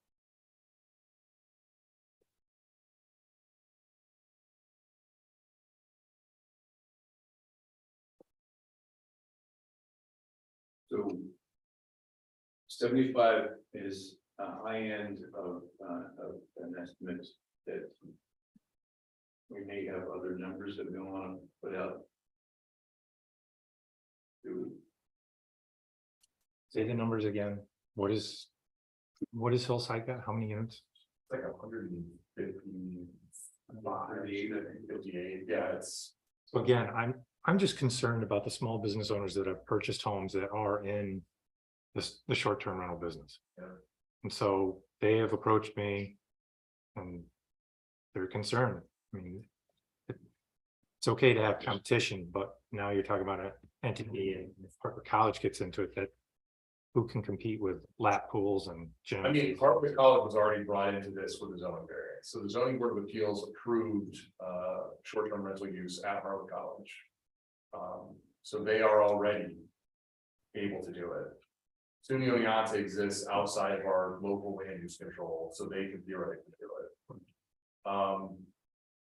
So 75 is a high end of an estimate that we may have other numbers that we don't want to put out. Say the numbers again. What is Hillside got? How many units? Like 158, yeah, it's. So again, I'm just concerned about the small business owners that have purchased homes that are in the short-term rental business. Yeah. And so they have approached me and they're concerned. I mean, it's okay to have competition, but now you're talking about an entity, and if Harper College gets into it, that who can compete with lap pools and gyms? I mean, Harper College was already brought into this with the zoning variance. So the zoning board of appeals approved short-term rental use at Harper College. So they are already able to do it. SUNY Oneonta exists outside of our local land use control, so they can theoretically do it.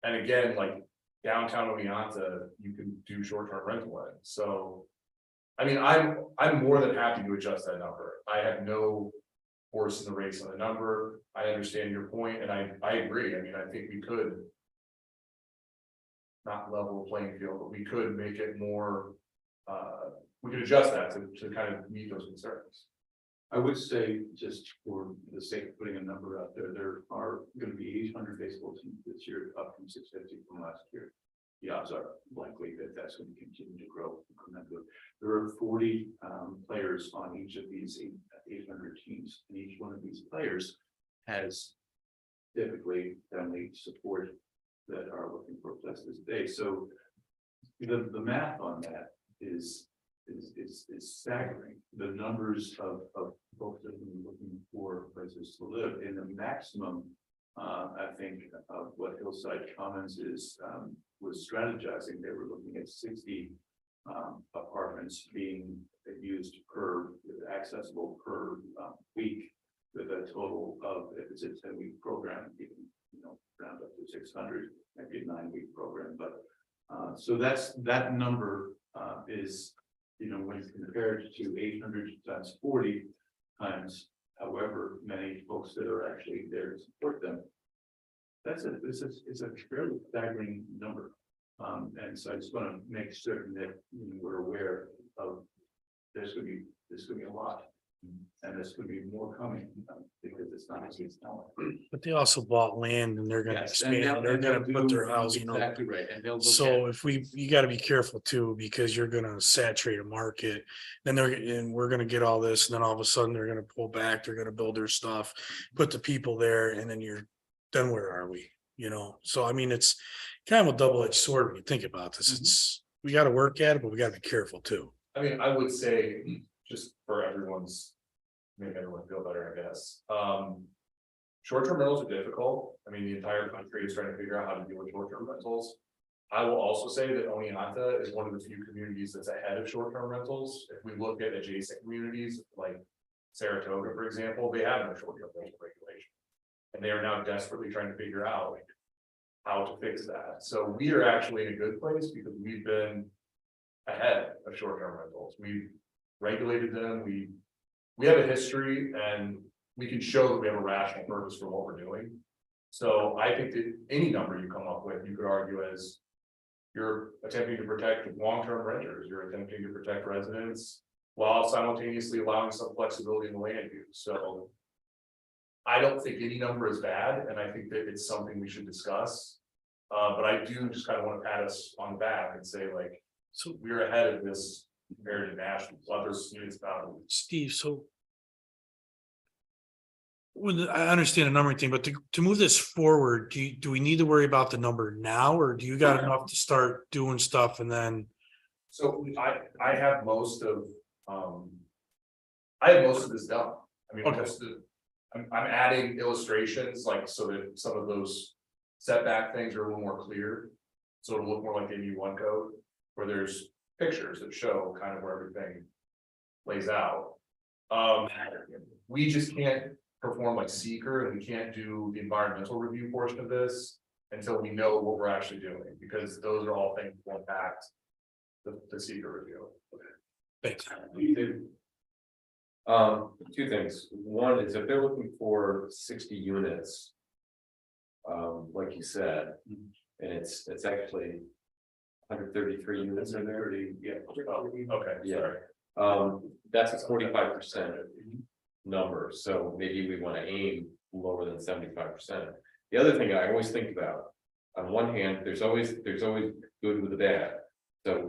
And again, like downtown Oneonta, you can do short-term rental in. So, I mean, I'm more than happy to adjust that number. I have no horse in the race on the number. I understand your point, and I agree. I mean, I think we could not level the playing field, but we could make it more. We could adjust that to kind of meet those concerns. I would say, just for the sake of putting a number out there, there are going to be 800 baseball teams this year, up from 650 from last year. The odds are likely that that's going to continue to grow. There are 40 players on each of these 800 teams, and each one of these players has typically family support that are looking for a place to stay. So the math on that is staggering. The numbers of folks that are looking for places to live, in the maximum, I think, of what Hillside Commons was strategizing. They were looking at 60 apartments being used accessible per week, with a total of, if it's a 10-week program, you can round up to 600, maybe a 9-week program. But so that number is, when compared to 800 times 40 times however many folks that are actually there to support them, it's a fairly staggering number. And so I just want to make certain that we're aware of there's going to be a lot, and there's going to be more coming, because it's not as easy now. But they also bought land and they're gonna expand, they're gonna put their housing on. Exactly right, and they'll look So at- if you gotta be careful too, because you're gonna saturate a market. Then we're gonna get all this, and then all of a sudden they're gonna pull back, they're gonna build their stuff, put the people there, and then you're then where are we? You know, so I mean, it's kind of a double-edged sword when you think about this. It's, we gotta work at it, but we gotta be careful too. I mean, I would say, just for everyone's, make everyone feel better, I guess. Short-term rentals are difficult. I mean, the entire country is trying to figure out how to deal with short-term rentals. I will also say that Oneonta is one of the few communities that's ahead of short-term rentals. If we look at adjacent communities like Saratoga, for example, they have no short-term rental regulation. And they are now desperately trying to figure out how to fix that. So we are actually in a good place because we've been ahead of short-term rentals. We've regulated them. We have a history and we can show that we have a rational purpose for what we're doing. So I think that any number you come up with, you could argue as you're attempting to protect long-term renters, you're attempting to protect residents while simultaneously allowing some flexibility in the land use. So I don't think any number is bad, and I think that it's something we should discuss. But I do just kind of want to pat us on the back and say, like, so we're ahead of this compared to national, other municipalities. Steve, so. When I understand the numbering thing, but to move this forward, do we need to worry about the number now, or do you got enough to start doing stuff and then? So I have most of, I have most of this done. I mean, Okay. most of, I'm adding illustrations, like, so that some of those setback things are a little more clear. So it'll look more like AV1 code, where there's pictures that show kind of where everything lays out. We just can't perform like seeker, and we can't do the environmental review portion of this until we know what we're actually doing, because those are all things that impact the seeker review. Thanks. Two things. One is if they're looking for 60 units. Like you said, and it's actually 133 units are there. Yeah. Oh, okay, Yeah. sorry. That's a 45% number, so maybe we want to aim lower than 75%. The other thing I always think about, on one hand, there's always good with the bad. So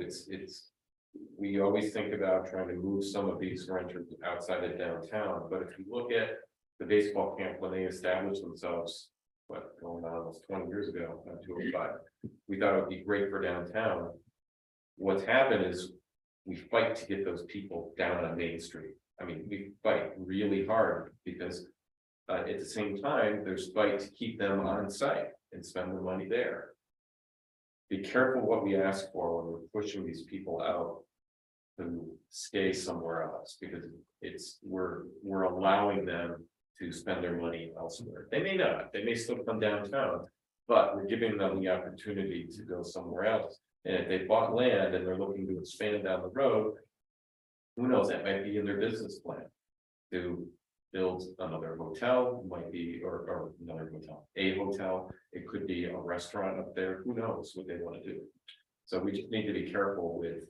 we always think about trying to move some of these renters outside of downtown, but if you look at the baseball camp when they established themselves, going on almost 20 years ago, 205, we thought it would be great for downtown. What's happened is we fight to get those people down on Main Street. I mean, we fight really hard because at the same time, there's fight to keep them on site and spend the money there. Be careful what we ask for when we're pushing these people out to stay somewhere else, because we're allowing them to spend their money elsewhere. They may not, they may still come downtown, but we're giving them the opportunity to go somewhere else. And if they bought land and they're looking to expand down the road, who knows, that might be in their business plan to build another hotel, might be, or another hotel, a hotel. It could be a restaurant up there. Who knows what they want to do? So we just need to be careful with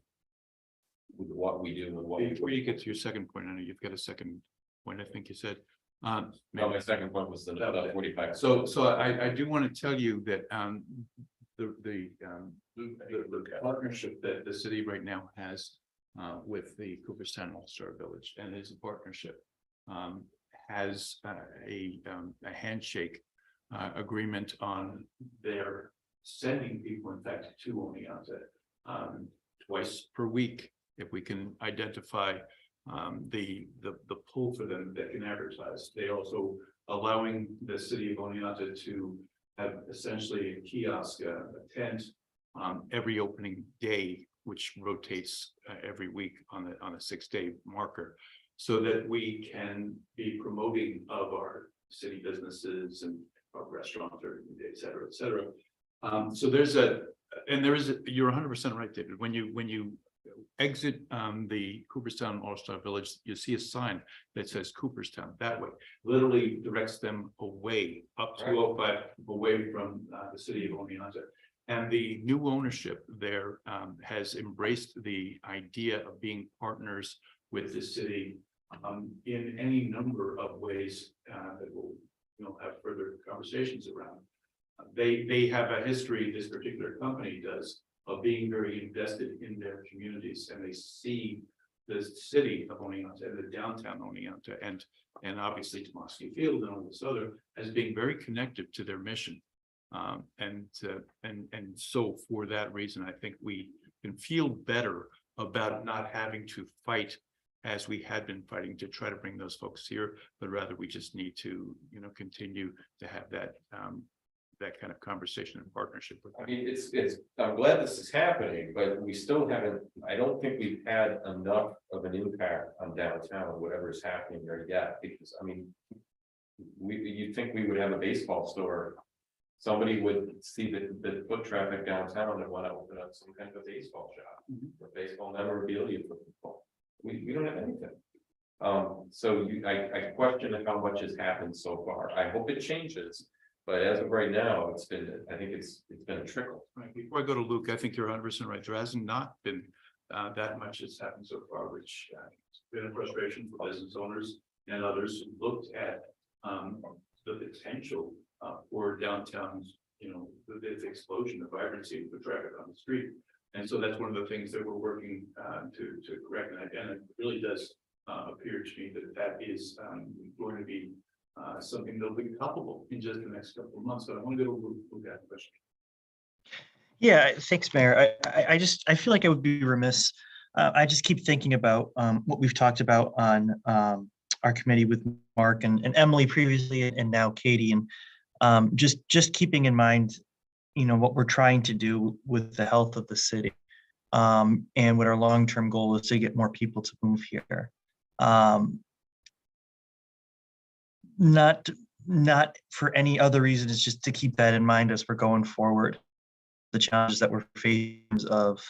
what we do and what. Before you get to your second point, I know you've got a second point, I think you said. No, my second point was the 45. So I do want to tell you that the partnership that the city right now has with the Cooperstown All-Star Village, and is a partnership, has a handshake agreement on their sending people, in fact, to Oneonta twice per week, if we can identify the pool for them that can advertise. They also allowing the city of Oneonta to have essentially a kiosk, a tent, every opening day, which rotates every week on a 6-day marker, so that we can be promoting of our city businesses and our restaurants, or et cetera, et cetera. So you're 100% right, David. When you exit the Cooperstown All-Star Village, you see a sign that says Cooperstown that way, literally directs them away up to 205, away from the city of Oneonta. And the new ownership there has embraced the idea of being partners with the city in any number of ways that we'll have further conversations around. They have a history, this particular company does, of being very invested in their communities, and they see the city of Oneonta, the downtown Oneonta, and obviously Tomasky Field and all this other as being very connected to their mission. And so for that reason, I think we can feel better about not having to fight as we had been fighting to try to bring those folks here, but rather we just need to, continue to have that that kind of conversation and partnership with I them. mean, I'm glad this is happening, but we still haven't, I don't think we've had enough of an impact on downtown, whatever is happening there yet, because, I mean. You'd think we would have a baseball store. Somebody would see the foot traffic downtown and want to open up some kind of a baseball shop, or baseball memorabilia for people. We don't have anything. So I question how much has happened so far. I hope it changes. But as of right now, I think it's been a trickle. Right, before I go to Luke, I think you're 100% right. There hasn't not been that much has happened so far, which has been a frustration for business owners and others who looked at the potential for downtown, the explosion of vibrancy of the traffic on the street. And so that's one of the things that we're working to correct. And it really does appear to me that is going to be something that'll be palpable in just the next couple of months. So I want to go to Luke that question. Yeah, thanks, Mayor. I feel like I would be remiss. I just keep thinking about what we've talked about on our committee with Mark and Emily previously, and now Katie, and just keeping in mind, what we're trying to do with the health of the city, and what our long-term goal is to get more people to move here. Not for any other reason, it's just to keep that in mind as we're going forward. The challenges that we're facing of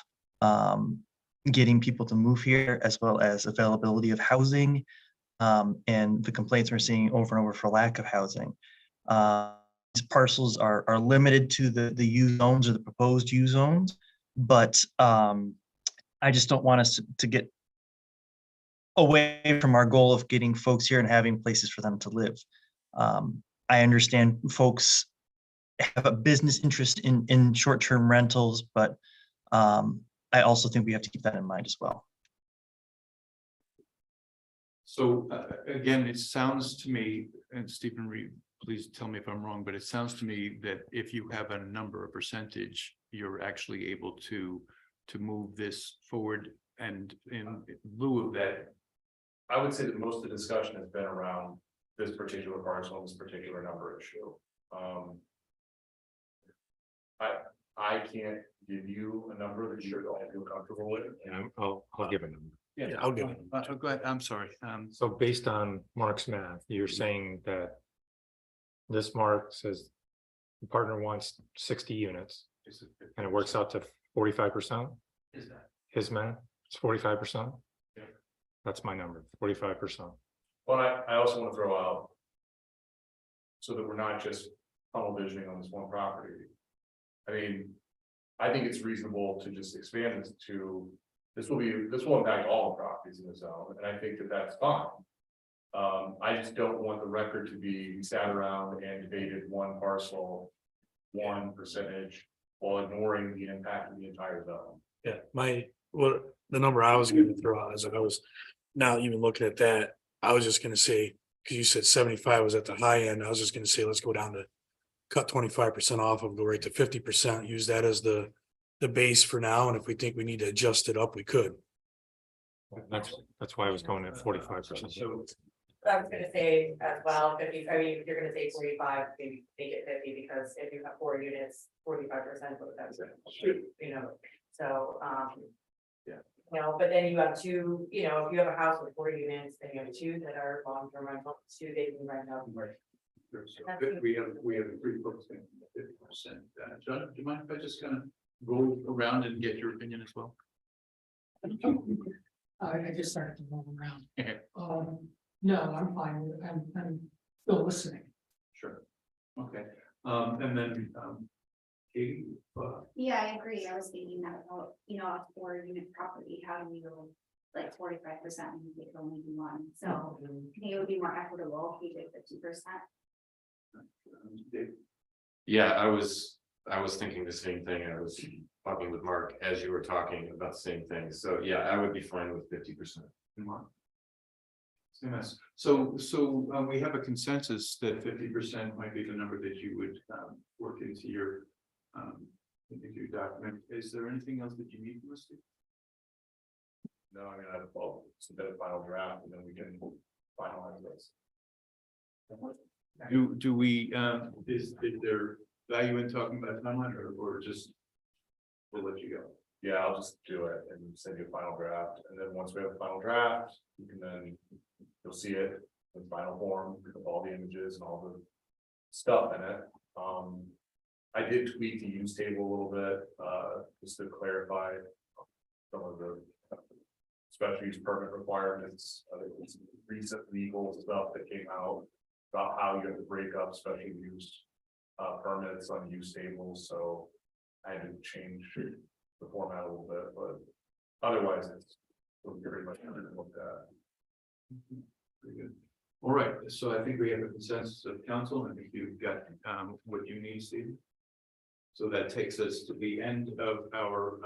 getting people to move here, as well as availability of housing, and the complaints we're seeing over and over for lack of housing. These parcels are limited to the U zones or the proposed U zones, but I just don't want us to get away from our goal of getting folks here and having places for them to live. I understand folks have a business interest in short-term rentals, but I also think we have to keep that in mind as well. So again, it sounds to me, and Stephen Reed, please tell me if I'm wrong, but it sounds to me that if you have a number, a percentage, you're actually able to move this forward. And in lieu of that, I would say that most of the discussion has been around this particular parcel, this particular number issue. I can't give you a number that you're going to feel comfortable with. And I'll give it a number. yeah, I'll give it. Go ahead. I'm sorry. So based on Mark's math, you're saying that this Mark says the partner wants 60 units and it works out to 45%. Is that? His math, it's 45%. Yeah. That's my number, 45%. But I also want to throw out, so that we're not just tunnel visioning on this one property. I mean, I think it's reasonable to just expand this to, this will impact all the properties in the zone, and I think that that's fine. I just don't want the record to be sat around and debated one parcel, 1%, while ignoring the impact of the entire zone. Yeah, the number I was gonna throw out is, I was not even looking at that. I was just gonna say, because you said 75 was at the high end, I was just gonna say, let's go down to cut 25% off of, go right to 50%, use that as the base for now, and if we think we need to adjust it up, we could. That's why I was going at 45%. So I was gonna say as well, 50, I mean, if you're gonna say 45, maybe make it 50, because if you have 4 units, 45%, that's, so, yeah. But then you have 2, if you have a house with 4 units, then you have 2 that are long-term rentals, 2 they can rent out. we have three folks in 50%. John, do you mind if I just kind of go around and get your opinion as well? I just started to roll around. No, I'm fine. I'm still listening. Sure. Okay. And then Katie. Yeah, I agree. I was thinking that, a 4-unit property, how do we go like 45% and they can only do 1? So I think it would be more equitable if we did 50%. Yeah, I was thinking the same thing. talking with Mark as you were talking about the same thing. So yeah, I would be fine with 50%. Yes. So we have a consensus that 50% might be the number that you would work into your document. Is there anything else that you need from us? Steve? No, I mean, I'll submit a final draft and then we can finalize this. Do we, is there value in talking about timeline or just we'll let you go? Yeah, I'll just do it and send you a final draft, and then once we have a final draft, you can then, you'll see it in final form with all the images and all the stuff in it. I did tweak the use table a little bit, just to clarify some of the special use permit requirements, recent legal stuff that came out about how you have to break up special use permits on use tables, so I had to change the format a little bit, but otherwise it's very much looked at. Very good. All right, so I think we have a consensus of council. I think you've got what you need, Steve. So that takes us to the end of our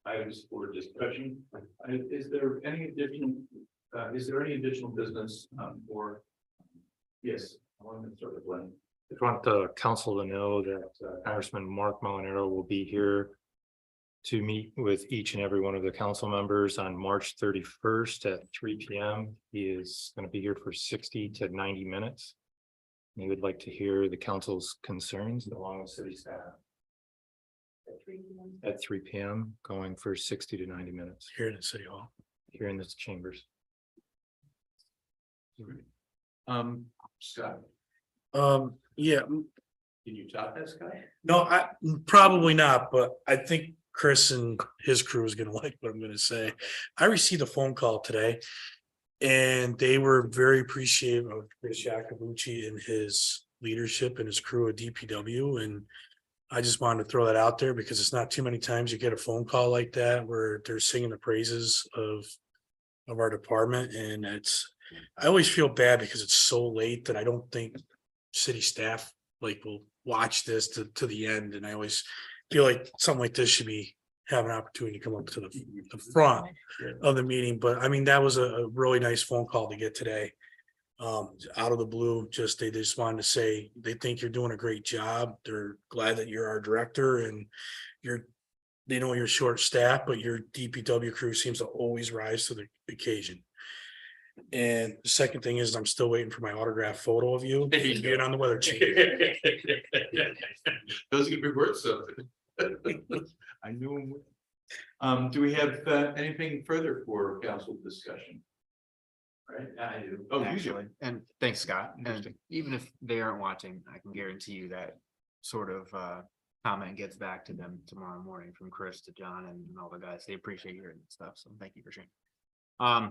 items for discussion. Is there any additional business or? Yes, I want to start with Glenn. I just want the council to know that Congressman Mark Molinaro will be here to meet with each and every one of the council members on March 31st at 3 p.m. He is going to be here for 60 to 90 minutes. He would like to hear the council's concerns along with city staff. At 3 p.m. going for 60 to 90 minutes. Here in the city hall. Here in this chambers. Scott, Yeah, can you top that, Scott? no, probably not, but I think Chris and his crew is gonna like what I'm gonna say. I received a phone call today. And they were very appreciative of Chris Jacobucci and his leadership and his crew at DPW. And I just wanted to throw that out there because it's not too many times you get a phone call like that where they're singing the praises of our department. And I always feel bad because it's so late that I don't think city staff will watch this to the end. And I always feel like something like this should have an opportunity to come up to the front of the meeting. But I mean, that was a really nice phone call to get today. Out of the blue, they just wanted to say they think you're doing a great job. They're glad that you're our director and they know you're short staffed, but your DPW crew seems to always rise to the occasion. And the second thing is I'm still waiting for my autographed photo of you being on the weather channel. Those are gonna be worth something. I knew him. Do we have anything further for council discussion? Right, I do. Oh, Actually, and thanks, Scott. And Interesting. even if they aren't watching, I can guarantee you that sort of comment gets back to them tomorrow morning from Chris to John and all the guys. They appreciate hearing that stuff. So thank you for sharing.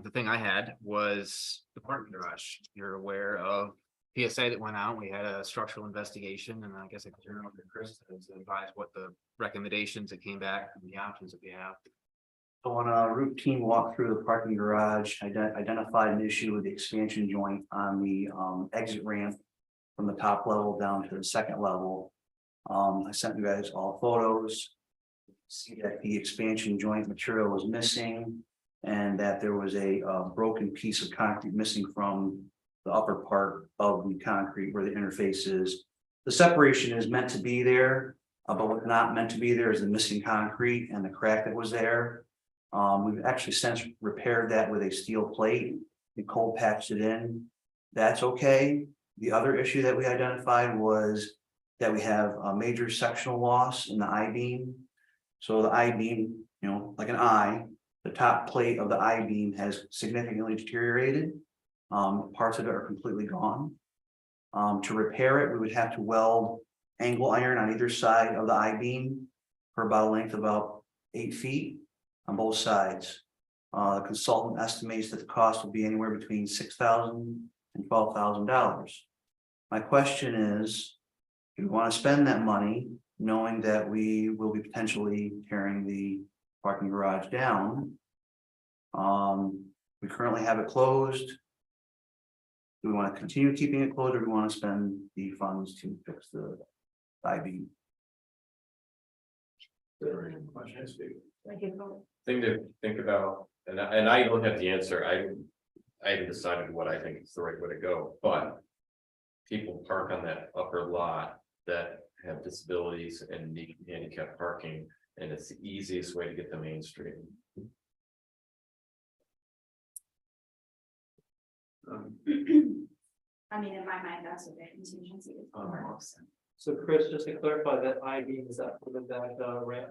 The thing I had was the parking garage. You're aware of PSA that went out. We had a structural investigation, and I guess I could turn it over to Chris to advise what the recommendations that came back and the options that we have. So on a routine walk through the parking garage, I identified an issue with the expansion joint on the exit ramp from the top level down to the second level. I sent you guys all photos. See that the expansion joint material was missing and that there was a broken piece of concrete missing from the upper part of the concrete where the interface is. The separation is meant to be there, but what's not meant to be there is the missing concrete and the crack that was there. We've actually since repaired that with a steel plate and cold patched it in. That's okay. The other issue that we identified was that we have a major sectional loss in the I-beam. So the I-beam, like an eye, the top plate of the I-beam has significantly deteriorated. Parts of it are completely gone. To repair it, we would have to weld angle iron on either side of the I-beam for about a length of about 8 feet on both sides. The consultant estimates that the cost will be anywhere between $6,000 and $12,000. My question is, do we want to spend that money knowing that we will be potentially tearing the parking garage down? We currently have it closed. Do we want to continue keeping it closed or do we want to spend the funds to fix the I-beam? Thing to think about, and I don't have the answer, I haven't decided what I think is the right way to go, but. People park on that upper lot that have disabilities and need handicap parking, and it's the easiest way to get to Main Street. I mean, in my mind, that's what the contingency is for. So Chris, just to clarify, that I-beam, is that part of that ramp?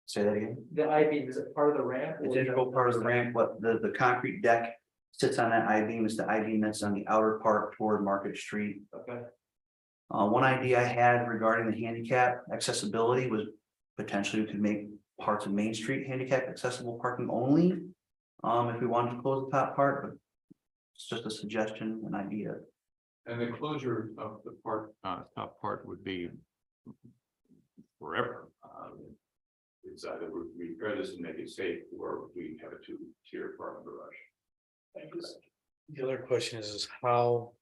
Say that again. The I-beam, is it part of the ramp? or It's is integral that- part of the ramp, what the concrete deck sits on that I-beam is the I-beam that's on the outer part toward Market Street. Okay, One idea I had regarding the handicap accessibility was potentially we could make parts of Main Street handicap accessible parking only. If we wanted to close the top part, but it's just a suggestion, an idea. And the closure of the top part would be forever. It's either we repair this and make it safe, or we have a two-tier parking garage. The other question is how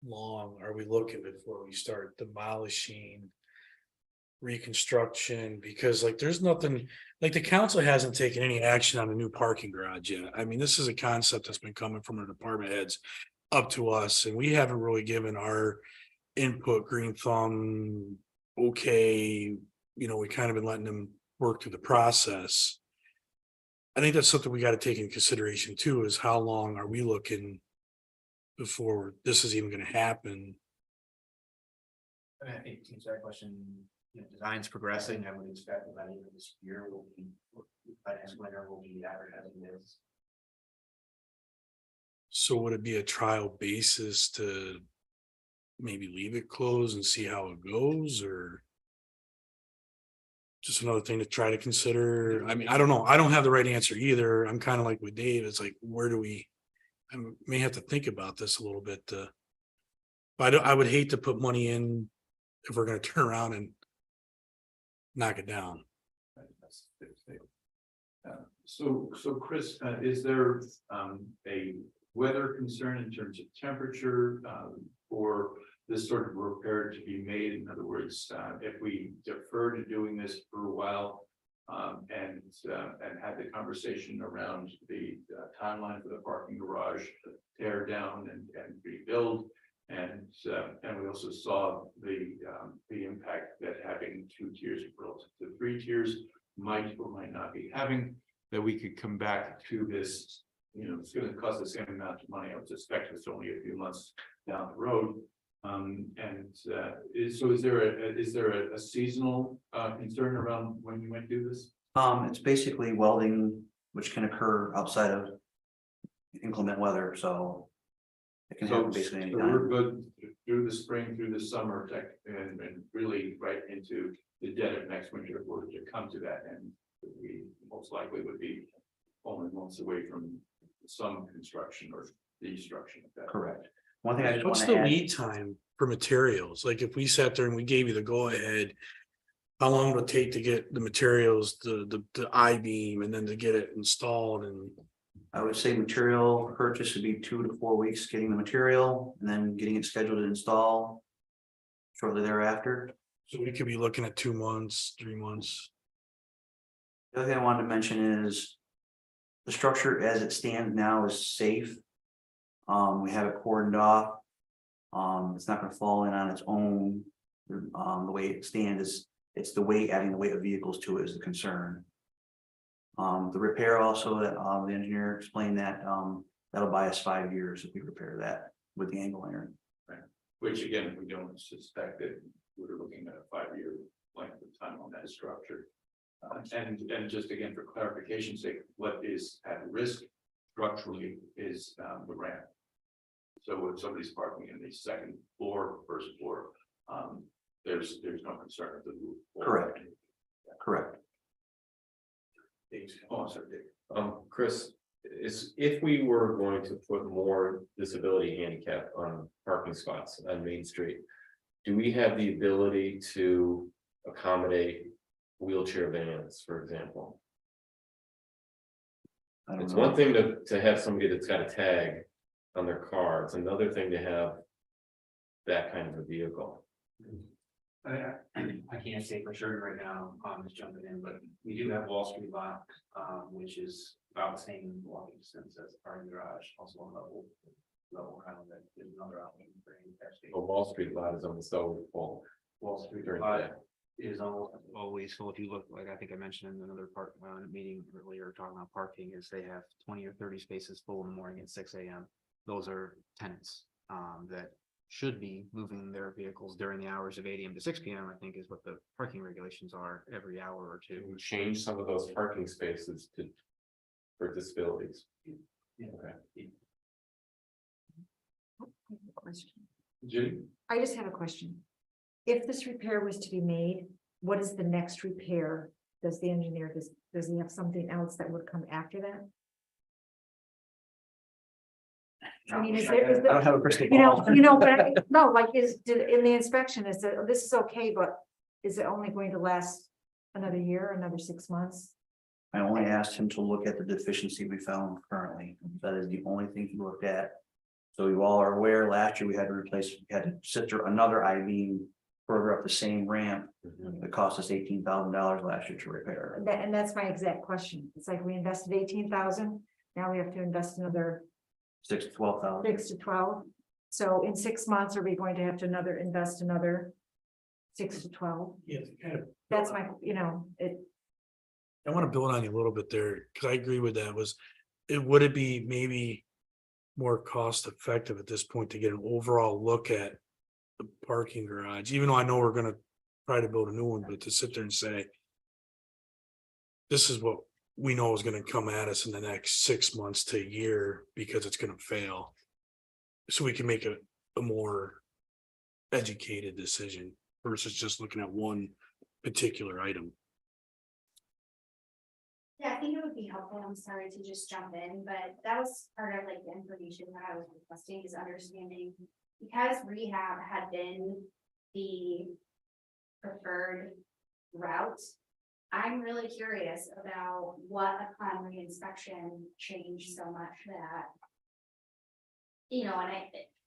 long are we looking before we start demolishing reconstruction? Because like, there's nothing, like the council hasn't taken any action on a new parking garage yet. I mean, this is a concept that's been coming from our department heads up to us, and we haven't really given our input, green thumb, okay, you know, we kind of been letting them work through the process. I think that's something we got to take into consideration too, is how long are we looking before this is even gonna happen? I think to answer that question, you know, design's progressing. I would expect that by the end of this year, by next winter, we'll be advertising this. So would it be a trial basis to maybe leave it closed and see how it goes, or just another thing to try to consider? I mean, I don't know. I don't have the right answer either. I'm kind of like with Dave. It's like, where do we? I may have to think about this a little bit. But I would hate to put money in if we're going to turn around and knock it down. So Chris, is there a weather concern in terms of temperature for this sort of repair to be made? In other words, if we defer to doing this for a while and had the conversation around the timeline for the parking garage, tear down and rebuild. And we also saw the impact that having 2 tiers relative to 3 tiers might or might not be having, that we could come back to this. You know, it's going to cost the same amount of money. I would suspect it's only a few months down the road. Is there a seasonal concern around when you might do this? It's basically welding, which can occur outside of inclement weather, so it can happen basically So anytime. we're good through the spring, through the summer, and really right into the dead of next winter if we're to come to that, and we most likely would be only months away from some construction or destruction of that. Correct. One thing I just want What's to the add, lead time for materials? Like if we sat there and we gave you the go ahead, how long would it take to get the materials, the I-beam, and then to get it installed? And I would say material purchase would be 2 to 4 weeks getting the material and then getting it scheduled to install shortly thereafter. so we could be looking at 2 months, 3 months. The other thing I wanted to mention is the structure as it stands now is safe. We have it cordoned off. It's not going to fall in on its own. The way it stands is, it's the weight, adding the weight of vehicles to it is the concern. The repair also, the engineer explained that, that'll buy us 5 years if we repair that with the angle iron. Right. Which again, we don't suspect that we're looking at a 5-year length of time on that structure. And just again, for clarification's sake, what is at risk structurally is the ramp. So if somebody's parking in the second floor, first floor, there's no concern of the roof. Correct. Correct. Oh, I'm sorry, Dave. Chris, if we were going to put more disability handicap on parking spots on Main Street, do we have the ability to accommodate wheelchair vans, for example? I don't It's know. one thing to have somebody that's got a tag on their car. It's another thing to have that kind of a vehicle. I can't say for sure right now, just jumping in, but we do have Wall Street lot, which is about the same walking distance as our garage, also on level. Level kind of that, there's another outlet for any. The Wall Street lot is almost always full. Wall Street During the lot day. is always full. If you look, like I think I mentioned in another part, meeting earlier, talking about parking, is they have 20 or 30 spaces full in the morning at 6 a.m. Those are tenants, that should be moving their vehicles during the hours of 8 a.m. to 6 p.m. I think is what the parking regulations are every hour or two. To change some of those parking spaces to. For disabilities. Okay. Question. Judy? I just have a question. If this repair was to be made, what is the next repair? Does the engineer, does he have something else that would come after that? I mean, is there, I don't have a crystal ball. but no, like in the inspection, is that, this is okay, but is it only going to last another year, another 6 months? I only asked him to look at the deficiency we found currently. That is the only thing he looked at. So you all are aware, last year we had to sit through another I-beam further up the same ramp. It cost us $18,000 last year to repair. And that's my exact question. It's like we invested 18,000, now we have to invest another 6 to 12,000. 6 to 12. So in 6 months, are we going to have to invest another 6 to 12? Yes, kind of. That's my, I want to build on you a little bit there, because I agree with that. Would it be maybe more cost effective at this point to get an overall look at the parking garage, even though I know we're gonna try to build a new one, but to sit there and say, this is what we know is gonna come at us in the next 6 months to a year because it's gonna fail. So we can make a more educated decision versus just looking at one particular item. Yeah, I think it would be helpful. I'm sorry to just jump in, but that was part of like the information that I was requesting is understanding. Because rehab had been the preferred route. I'm really curious about what upon reinspection changed so much that.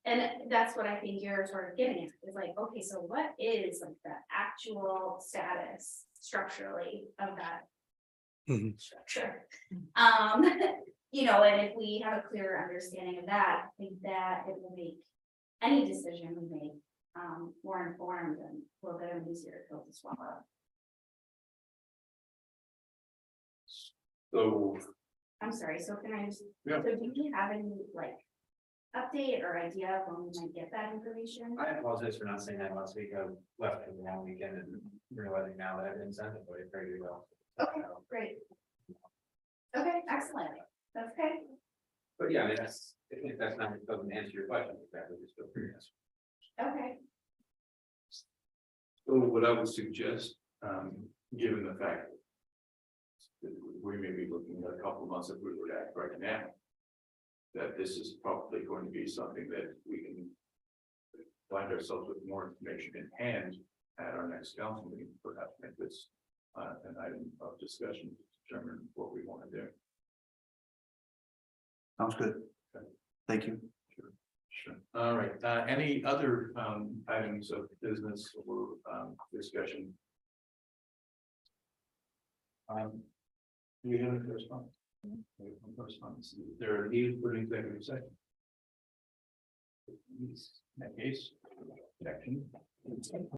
And that's what I think you're sort of getting at, is like, okay, so what is like the actual status structurally of that structure? And if we have a clearer understanding of that, I think that it will make any decision we make more informed and a little bit easier to swallow. So, I'm sorry, so can I just, Yeah. so do you have any like update or idea of when we might get that information? I apologize for not saying that last week. I left for the long weekend and realizing now that I didn't send it, but I very well. Okay, great. Okay, excellent. That's okay. But yeah, I mean, if that's not, doesn't answer your question, exactly, just feel free to ask. Okay. so what I would suggest, given the fact. That we may be looking at a couple of months if we were to act right now. That this is probably going to be something that we can. Find ourselves with more information in hand at our next council meeting, perhaps make this an item of discussion to determine what we want to do. Sounds good. Thank you. Sure. All right, any other items of business or discussion? Do we have any correspondence? We have no correspondence. There are needs for an executive session. In that case, action.